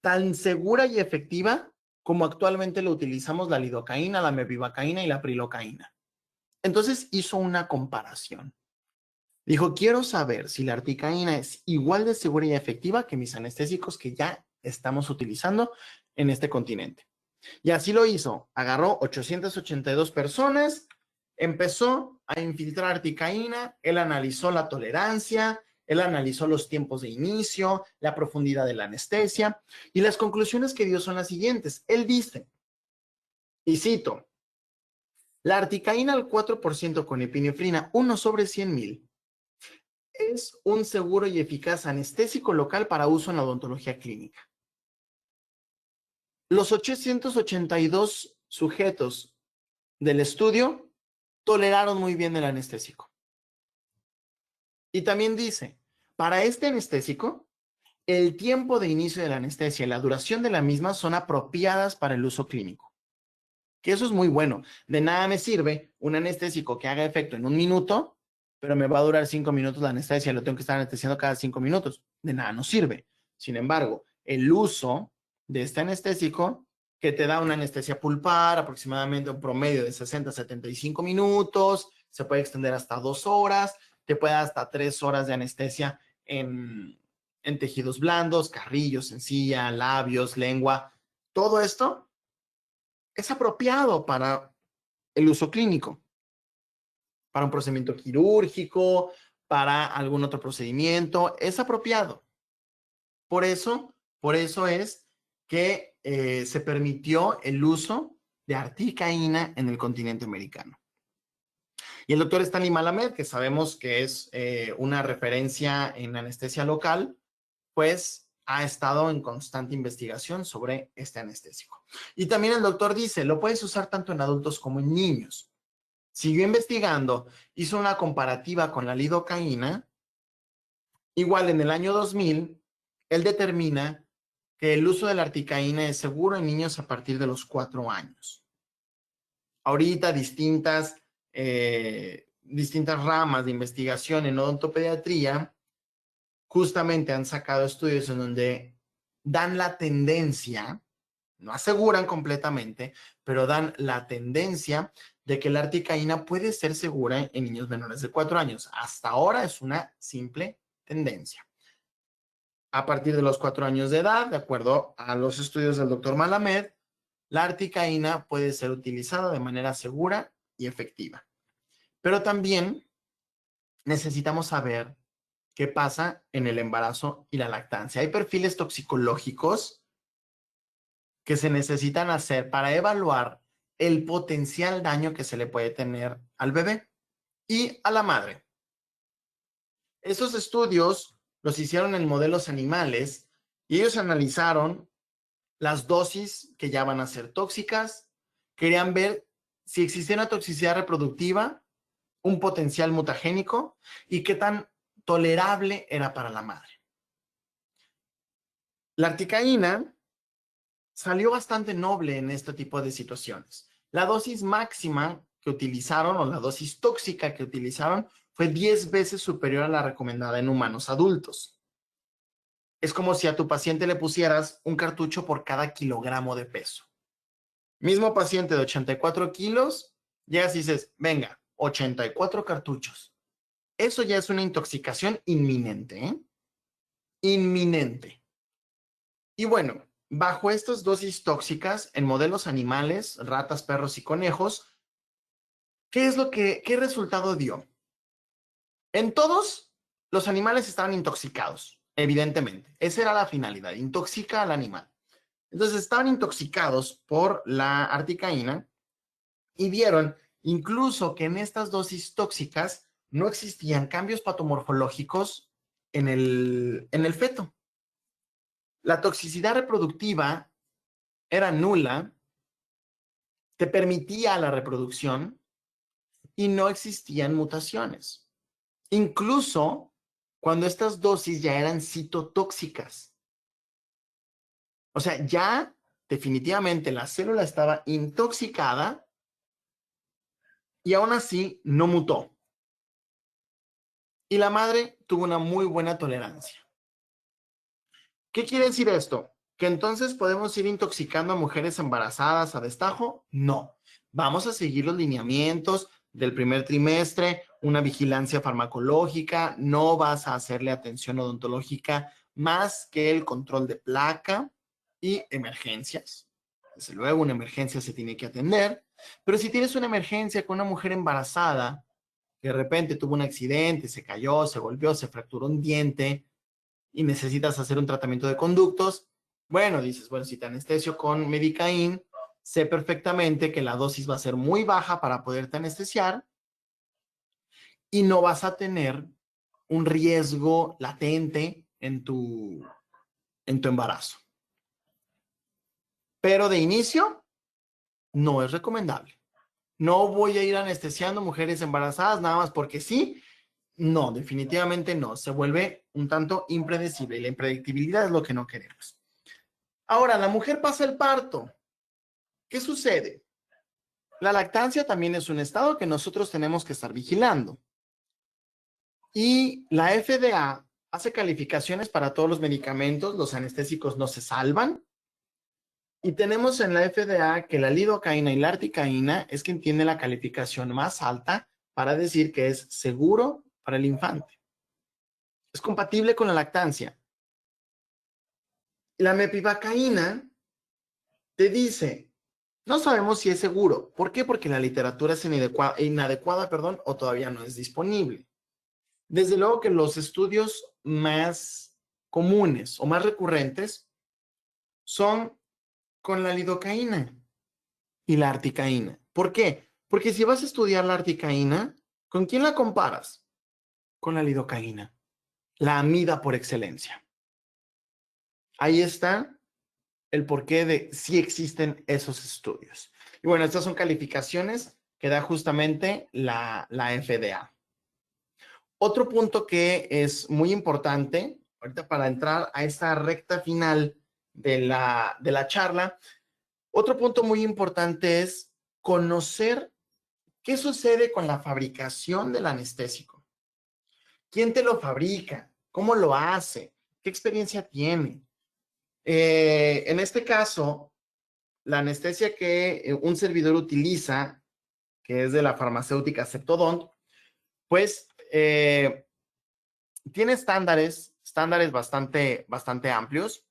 Speaker 1: Tan segura y efectiva como actualmente lo utilizamos la lidocaína, la mepivacaína y la prilocaína. Entonces hizo una comparación. Dijo, quiero saber si la articaína es igual de segura y efectiva que mis anestésicos que ya estamos utilizando en este continente. Y así lo hizo. Agarró 882 personas, empezó a infiltrar articaína, él analizó la tolerancia, él analizó los tiempos de inicio, la profundidad de la anestesia, y las conclusiones que dio son las siguientes. Él dice, y cito, la articaína al 4% con epinefrina 1/100,000 es un seguro y eficaz anestésico local para uso en la odontología clínica. Los 882 sujetos del estudio toleraron muy bien el anestésico. Y también dice, para este anestésico, el tiempo de inicio de la anestesia y la duración de la misma son apropiadas para el uso clínico. Que eso es muy bueno. De nada me sirve un anestésico que haga efecto en 1 minuto, pero me va a durar 5 minutos la anestesia, lo tengo que estar anestesiando cada 5 minutos. De nada nos sirve. Sin embargo, el uso de este anestésico que te da una anestesia pulpar, aproximadamente un promedio de 60 a 75 minutos, se puede extender hasta 2 horas, te puede dar hasta 3 horas de anestesia en tejidos blandos, carrillos, encía, labios, lengua. Todo esto es apropiado para el uso clínico, para un procedimiento quirúrgico, para algún otro procedimiento, es apropiado. Por eso es que se permitió el uso de articaína en el continente americano. Y el doctor Stanley Malamed, que sabemos que es una referencia en anestesia local, pues ha estado en constante investigación sobre este anestésico. Y también el doctor dice, lo puedes usar tanto en adultos como en niños. Siguió investigando, hizo una comparativa con la lidocaína. Igual en el año 2000, él determina que el uso de la articaína es seguro en niños a partir de los 4 años. Ahorita distintas ramas de investigación en odontopediatría justamente han sacado estudios en donde dan la tendencia, no aseguran completamente, pero dan la tendencia de que la articaína puede ser segura en niños menores de 4 años. Hasta ahora es una simple tendencia. A partir de los 4 años de edad, de acuerdo a los estudios del doctor Malamed, la articaína puede ser utilizada de manera segura y efectiva. Pero también necesitamos saber qué pasa en el embarazo y la lactancia. Hay perfiles toxicológicos que se necesitan hacer para evaluar el potencial daño que se le puede tener al bebé y a la madre. Estos estudios los hicieron en modelos animales y ellos analizaron las dosis que ya van a ser tóxicas. Querían ver si existía una toxicidad reproductiva, un potencial mutagénico y qué tan tolerable era para la madre. La articaína salió bastante noble en este tipo de situaciones. La dosis máxima que utilizaron o la dosis tóxica que utilizaron fue 10 veces superior a la recomendada en humanos adultos. Es como si a tu paciente le pusieras un cartucho por cada kilogramo de peso. Mismo paciente de 84 kilos, llegas y dices, venga, 84 cartuchos. Eso ya es una intoxicación inminente, ¿eh? Inminente. Y bueno, bajo estas dosis tóxicas en modelos animales, ratas, perros y conejos, ¿qué resultado dio? En todos, los animales estaban intoxicados, evidentemente. Esa era la finalidad, intoxica al animal. Entonces estaban intoxicados por la articaína y vieron incluso que en estas dosis tóxicas no existían cambios patomorfológicos en el feto. La toxicidad reproductiva era nula, te permitía la reproducción y no existían mutaciones. Incluso cuando estas dosis ya eran citotóxicas. O sea, ya definitivamente la célula estaba intoxicada y aún así no mutó. Y la madre tuvo una muy buena tolerancia. ¿Qué quiere decir esto? ¿Que entonces podemos ir intoxicando a mujeres embarazadas a destajo? No. Vamos a seguir los lineamientos del primer trimestre, una vigilancia farmacológica, no vas a hacerle atención odontológica más que el control de placa y emergencias. Desde luego, una emergencia se tiene que atender, pero si tienes una emergencia con una mujer embarazada que de repente tuvo un accidente, se cayó, se golpeó, se fracturó un diente, y necesitas hacer un tratamiento de conductos, bueno, dices, bueno, si te anestesio con Medicaín, sé perfectamente que la dosis va a ser muy baja para poderte anestesiar y no vas a tener un riesgo latente en tu embarazo. Pero de inicio, no es recomendable. No voy a ir anestesiando mujeres embarazadas nada más porque sí. No, definitivamente no. Se vuelve un tanto impredecible y la impredictibilidad es lo que no queremos. Ahora, la mujer pasa el parto. ¿Qué sucede? La lactancia también es un estado que nosotros tenemos que estar vigilando. Y la FDA hace calificaciones para todos los medicamentos, los anestésicos no se salvan. Y tenemos en la FDA que la lidocaína y la articaína es quien tiene la calificación más alta para decir que es seguro para el infante. Es compatible con la lactancia. La mepivacaína te dice, no sabemos si es seguro. ¿Por qué? Porque la literatura es inadecuada, o todavía no es disponible. Desde luego que los estudios más comunes o más recurrentes son con la lidocaína y la articaína. ¿Por qué? Porque si vas a estudiar la articaína, ¿con quién la comparas? Con la lidocaína, la amida por excelencia. Ahí está el porqué de si existen esos estudios. Y bueno, estas son calificaciones que da justamente la FDA. Otro punto que es muy importante, ahorita para entrar a esta recta final de la charla, otro punto muy importante es conocer qué sucede con la fabricación del anestésico. ¿Quién te lo fabrica? ¿Cómo lo hace? ¿Qué experiencia tiene? En este caso, la anestesia que un servidor utiliza, que es de la farmacéutica Ceptodont, pues tiene estándares bastante amplios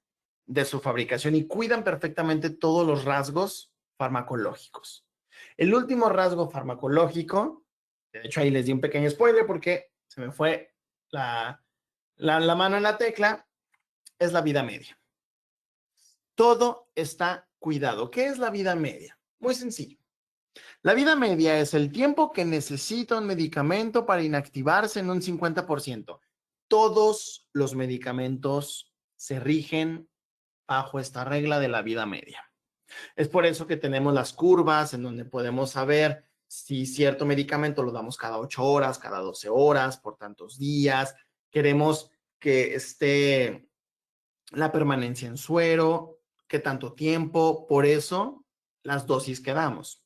Speaker 1: de su fabricación y cuidan perfectamente todos los rasgos farmacológicos. El último rasgo farmacológico, de hecho ahí les di un pequeño spoiler porque se me fue la mano en la tecla, es la vida media. Todo está cuidado. ¿Qué es la vida media? Muy sencillo. La vida media es el tiempo que necesita un medicamento para inactivarse en un 50%. Todos los medicamentos se rigen bajo esta regla de la vida media. Es por eso que tenemos las curvas en donde podemos saber si cierto medicamento lo damos cada 8 horas, cada 12 horas, por tantos días. Queremos que esté la permanencia en suero, qué tanto tiempo. Por eso, las dosis que damos.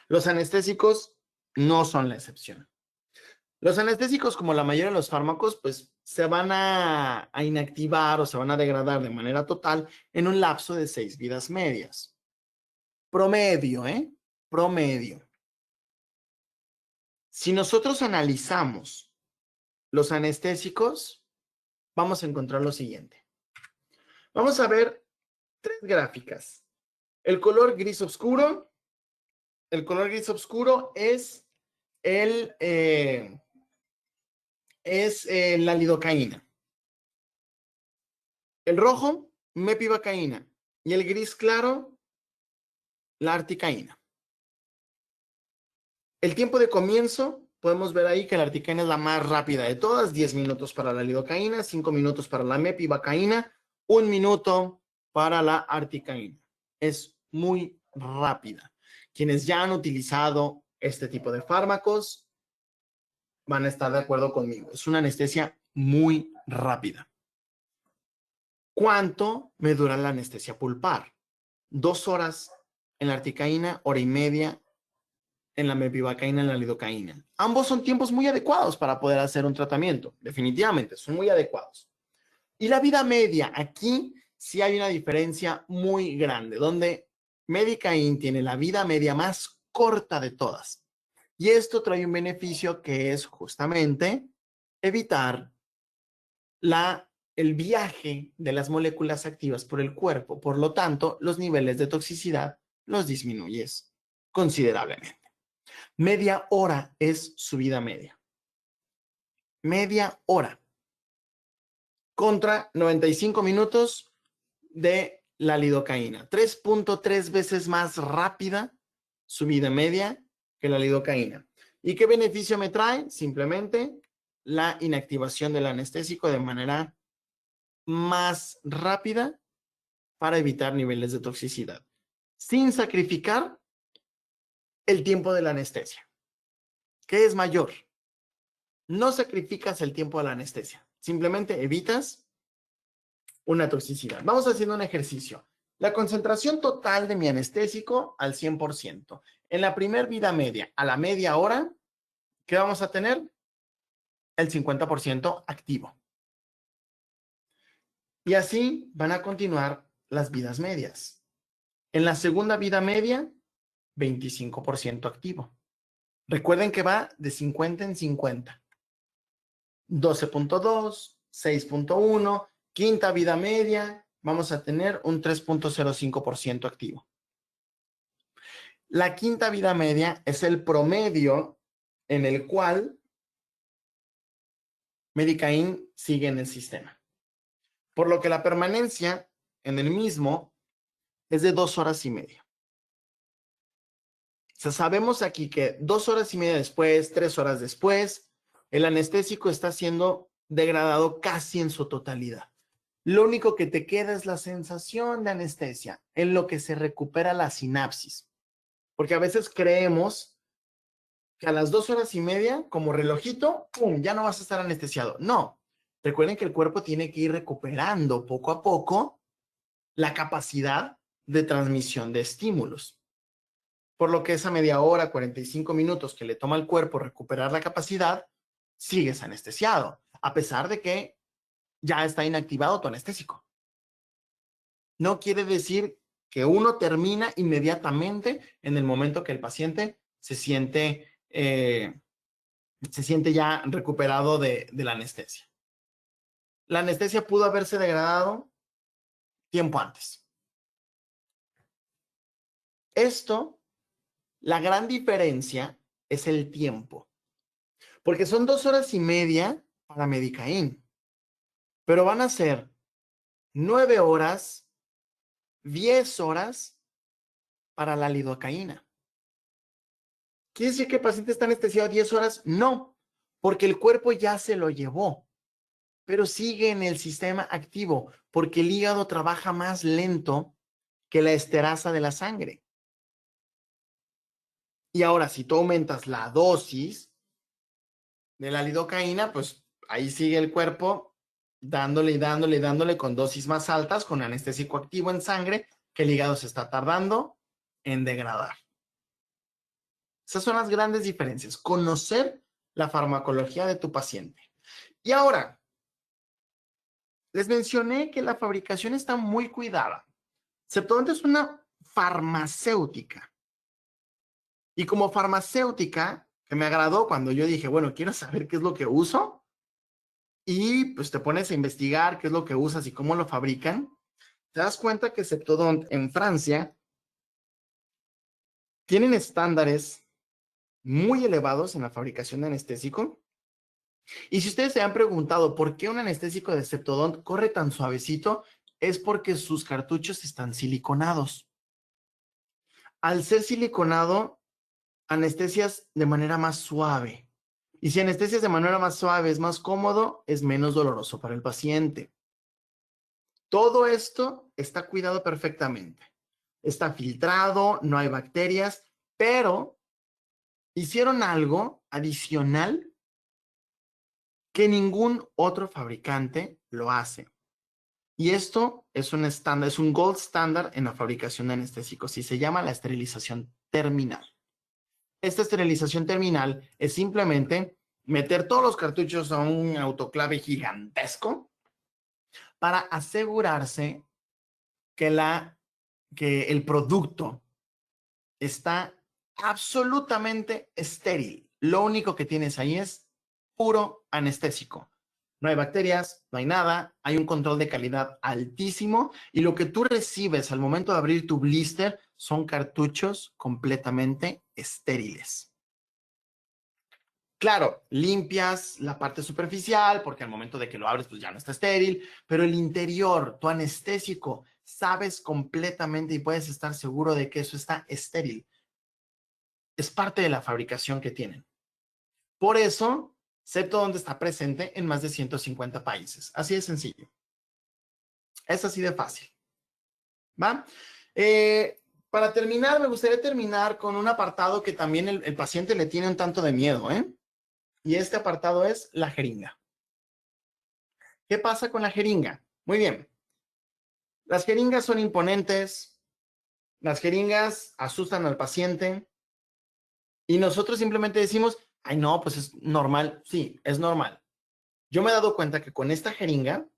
Speaker 1: Los anestésicos no son la excepción. Los anestésicos, como la mayoría de los fármacos, pues se van a inactivar o se van a degradar de manera total en un lapso de 6 vidas medias. Promedio, ¿eh? Promedio. Si nosotros analizamos los anestésicos, vamos a encontrar lo siguiente. Vamos a ver 3 gráficas. El color gris oscuro es la lidocaína. El rojo, mepivacaína. Y el gris claro, la articaína. El tiempo de comienzo, podemos ver ahí que la articaína es la más rápida de todas. 10 minutos para la lidocaína, 5 minutos para la mepivacaína, 1 minuto para la articaína. Es muy rápida. Quienes ya han utilizado este tipo de fármacos van a estar de acuerdo conmigo. Es una anestesia muy rápida. ¿Cuánto me dura la anestesia pulpar? 2 horas en la articaína, hora y media en la mepivacaína, en la lidocaína. Ambos son tiempos muy adecuados para poder hacer un tratamiento. Definitivamente, son muy adecuados. Y la vida media, aquí sí hay una diferencia muy grande, donde Medicaín tiene la vida media más corta de todas. Y esto trae un beneficio que es justamente evitar el viaje de las moléculas activas por el cuerpo. Por lo tanto, los niveles de toxicidad los disminuyes considerablemente. Media hora es su vida media. Media hora. Contra 95 minutos de la lidocaína. 3.3 veces más rápida su vida media que la lidocaína. ¿Y qué beneficio me trae? Simplemente la inactivación del anestésico de manera más rápida para evitar niveles de toxicidad, sin sacrificar el tiempo de la anestesia. ¿Qué es mayor? No sacrificas el tiempo de la anestesia, simplemente evitas una toxicidad. Vamos haciendo un ejercicio. La concentración total de mi anestésico al 100%. En la primer vida media, a la media hora, ¿qué vamos a tener? El 50% activo. Y así van a continuar las vidas medias. En la segunda vida media, 25% activo. Recuerden que va de 50 en 50. 12.2, 6.1, quinta vida media, vamos a tener un 3.05% activo. La quinta vida media es el promedio en el cual Medicaín sigue en el sistema. Por lo que la permanencia en el mismo es de 2 horas y media. O sea, sabemos aquí que 2 horas y media después, 3 horas después, el anestésico está siendo degradado casi en su totalidad. Lo único que te queda es la sensación de anestesia, en lo que se recupera la sinapsis. Porque a veces creemos que a las 2 horas y media, como relojito, ¡pum!, ya no vas a estar anestesiado. No. Recuerden que el cuerpo tiene que ir recuperando poco a poco la capacidad de transmisión de estímulos. Por lo que esa media hora, 45 minutos que le toma al cuerpo recuperar la capacidad, sigues anestesiado, a pesar de que ya está inactivado tu anestésico. No quiere decir que uno termina inmediatamente en el momento que el paciente se siente ya recuperado de la anestesia. La anestesia pudo haberse degradado tiempo antes. Esto, la gran diferencia es el tiempo, porque son 2 horas y media para Medicaín, pero van a ser 9 horas, 10 horas para la lidocaína. ¿Quiere decir que el paciente está anestesiado 10 horas? No, porque el cuerpo ya se lo llevó, pero sigue en el sistema activo, porque el hígado trabaja más lento que la esterasa de la sangre. Y ahora, si tú aumentas la dosis de la lidocaína, pues ahí sigue el cuerpo dándole y dándole y dándole con dosis más altas, con anestésico activo en sangre, que el hígado se está tardando en degradar. Esas son las grandes diferencias. Conocer la farmacología de tu paciente. Y ahora, les mencioné que la fabricación está muy cuidada. Septodont es una farmacéutica. Y como farmacéutica, que me agradó cuando yo dije, bueno, quiero saber qué es lo que uso, y pues te pones a investigar qué es lo que usas y cómo lo fabrican, te das cuenta que Septodont en Francia tienen estándares muy elevados en la fabricación de anestésico. Y si ustedes se han preguntado por qué un anestésico de Septodont corre tan suavecito, es porque sus cartuchos están siliconados. Al ser siliconado, anestesias de manera más suave. Y si anestesias de manera más suave es más cómodo, es menos doloroso para el paciente. Todo esto está cuidado perfectamente. Está filtrado, no hay bacterias, pero hicieron algo adicional que ningún otro fabricante lo hace. Y esto es un estándar, es un gold standard en la fabricación de anestésicos y se llama la esterilización terminal. Esta esterilización terminal es simplemente meter todos los cartuchos a un autoclave gigantesco para asegurarse que el producto está absolutamente estéril. Lo único que tienes ahí es puro anestésico. No hay bacterias, no hay nada, hay un control de calidad altísimo y lo que tú recibes al momento de abrir tu blister son cartuchos completamente estériles. Claro, limpias la parte superficial porque al momento de que lo abres pues ya no está estéril, pero el interior, tu anestésico, sabes completamente y puedes estar seguro de que eso está estéril. Es parte de la fabricación que tienen. Por eso, Septodont está presente en más de 150 países. Así de sencillo. Es así de fácil. ¿Va? Para terminar, me gustaría terminar con un apartado que también el paciente le tiene un tanto de miedo, ¿eh? Y este apartado es la jeringa. ¿Qué pasa con la jeringa? Muy bien. Las jeringas son imponentes, las jeringas asustan al paciente y nosotros simplemente decimos, ay no, pues es normal. Sí, es normal. Yo me he dado cuenta que con esta jeringa,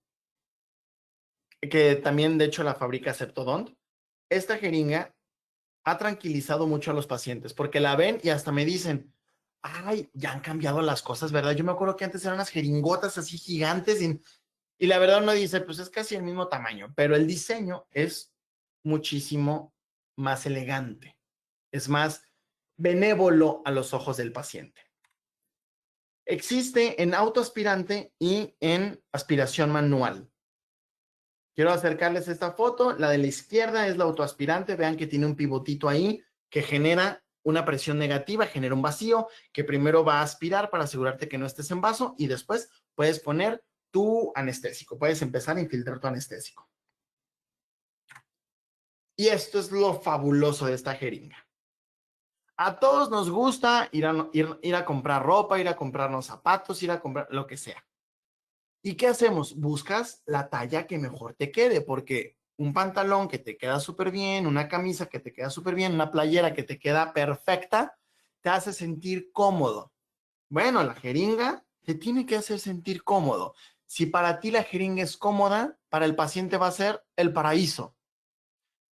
Speaker 1: que también de hecho la fabrica Septodont, esta jeringa ha tranquilizado mucho a los pacientes porque la ven y hasta me dicen, ay, ya han cambiado las cosas, ¿verdad? Yo me acuerdo que antes eran unas jeringotas así gigantes y la verdad uno dice, pues es casi el mismo tamaño, pero el diseño es muchísimo más elegante, es más benévolo a los ojos del paciente. Existe en autoaspirante y en aspiración manual. Quiero acercarles esta foto. La de la izquierda es la autoaspirante. Vean que tiene un pivotito ahí que genera una presión negativa, genera un vacío que primero va a aspirar para asegurarte que no estés en vaso y después puedes poner tu anestésico. Puedes empezar a infiltrar tu anestésico. Y esto es lo fabuloso de esta jeringa. A todos nos gusta ir a comprar ropa, ir a comprarnos zapatos, ir a comprar lo que sea. ¿Y qué hacemos? Buscas la talla que mejor te quede, porque un pantalón que te queda súper bien, una camisa que te queda súper bien, una playera que te queda perfecta, te hace sentir cómodo. Bueno, la jeringa te tiene que hacer sentir cómodo. Si para ti la jeringa es cómoda, para el paciente va a ser el paraíso.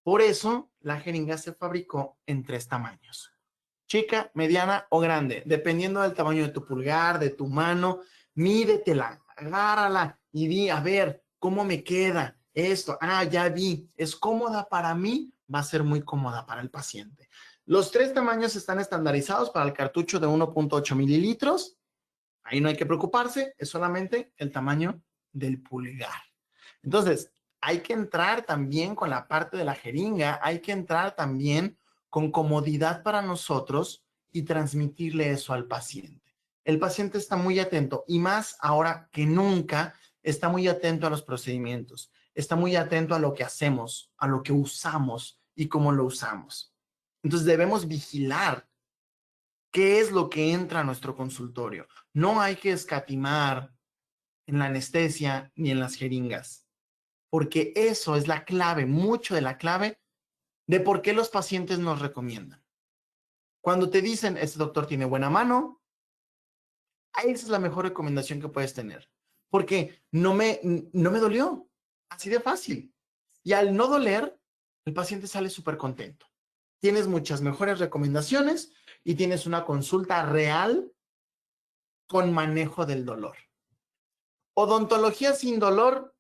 Speaker 1: Por eso, la jeringa se fabricó en 3 tamaños. Chica, mediana o grande, dependiendo del tamaño de tu pulgar, de tu mano, mídetela, agárrala y di, a ver, ¿cómo me queda esto? Ah, ya vi, es cómoda para mí, va a ser muy cómoda para el paciente. Los 3 tamaños están estandarizados para el cartucho de 1.8 mililitros. Ahí no hay que preocuparse, es solamente el tamaño del pulgar. Entonces, hay que entrar también con la parte de la jeringa, hay que entrar también con comodidad para nosotros y transmitirle eso al paciente. El paciente está muy atento y más ahora que nunca está muy atento a los procedimientos. está muy atento a lo que hacemos, a lo que usamos y cómo lo usamos. Entonces debemos vigilar qué es lo que entra a nuestro consultorio. No hay que escatimar en la anestesia ni en las jeringas, porque eso es la clave, mucho de la clave de por qué los pacientes nos recomiendan. Cuando te dicen, este doctor tiene buena mano, esa es la mejor recomendación que puedes tener, porque no me dolió, así de fácil. Y al no doler, el paciente sale súper contento. Tienes muchas mejores recomendaciones y tienes una consulta real con manejo del dolor. Odontología sin dolor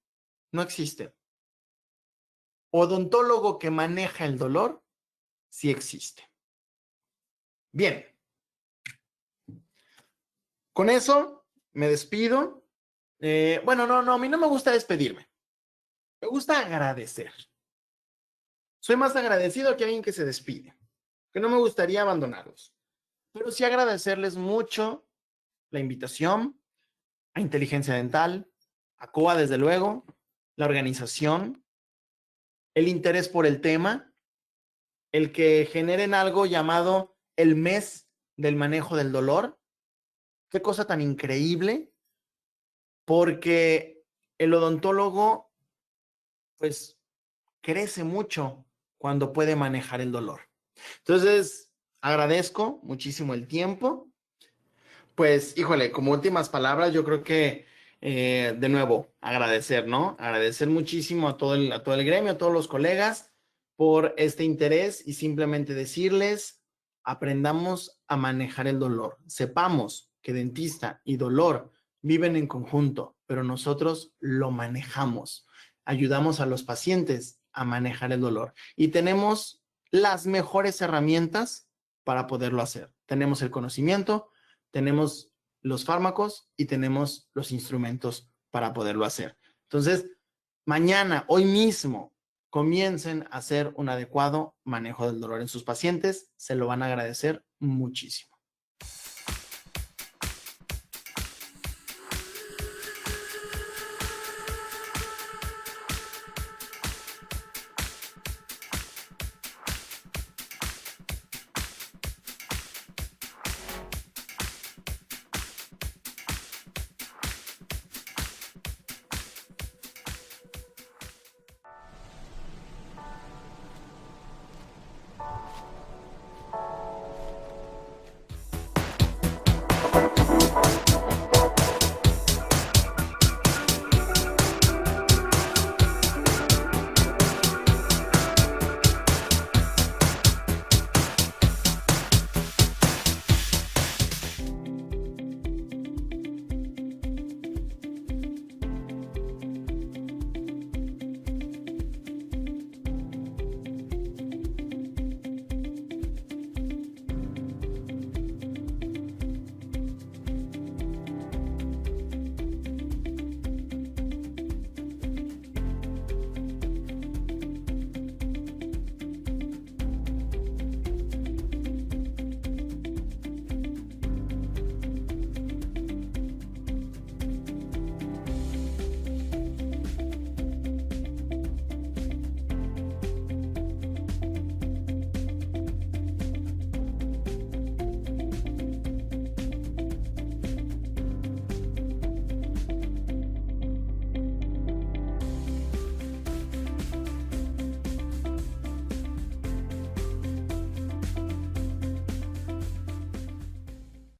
Speaker 1: no existe. Odontólogo que maneja el dolor sí existe. Bien, con eso me despido. Bueno, no, a mí no me gusta despedirme. Me gusta agradecer. Soy más agradecido que alguien que se despide, que no me gustaría abandonarlos. Pero sí agradecerles mucho la invitación, a Inteligencia Dental, a COA desde luego, la organización, el interés por el tema, el que generen algo llamado el mes del manejo del dolor. Qué cosa tan increíble, porque el odontólogo, pues, crece mucho cuando puede manejar el dolor. Entonces, agradezco muchísimo el tiempo. Pues, híjole, como últimas palabras, yo creo que, de nuevo, agradecer, ¿no? Agradecer muchísimo a todo el gremio, a todos los colegas por este interés y simplemente decirles, aprendamos a manejar el dolor. Sepamos que dentista y dolor viven en conjunto, pero nosotros lo manejamos. Ayudamos a los pacientes a manejar el dolor y tenemos las mejores herramientas para poderlo hacer. Tenemos el conocimiento, tenemos los fármacos y tenemos los instrumentos para poderlo hacer. Entonces, mañana, hoy mismo, comiencen a hacer un adecuado manejo del dolor en sus pacientes. Se lo van a agradecer muchísimo.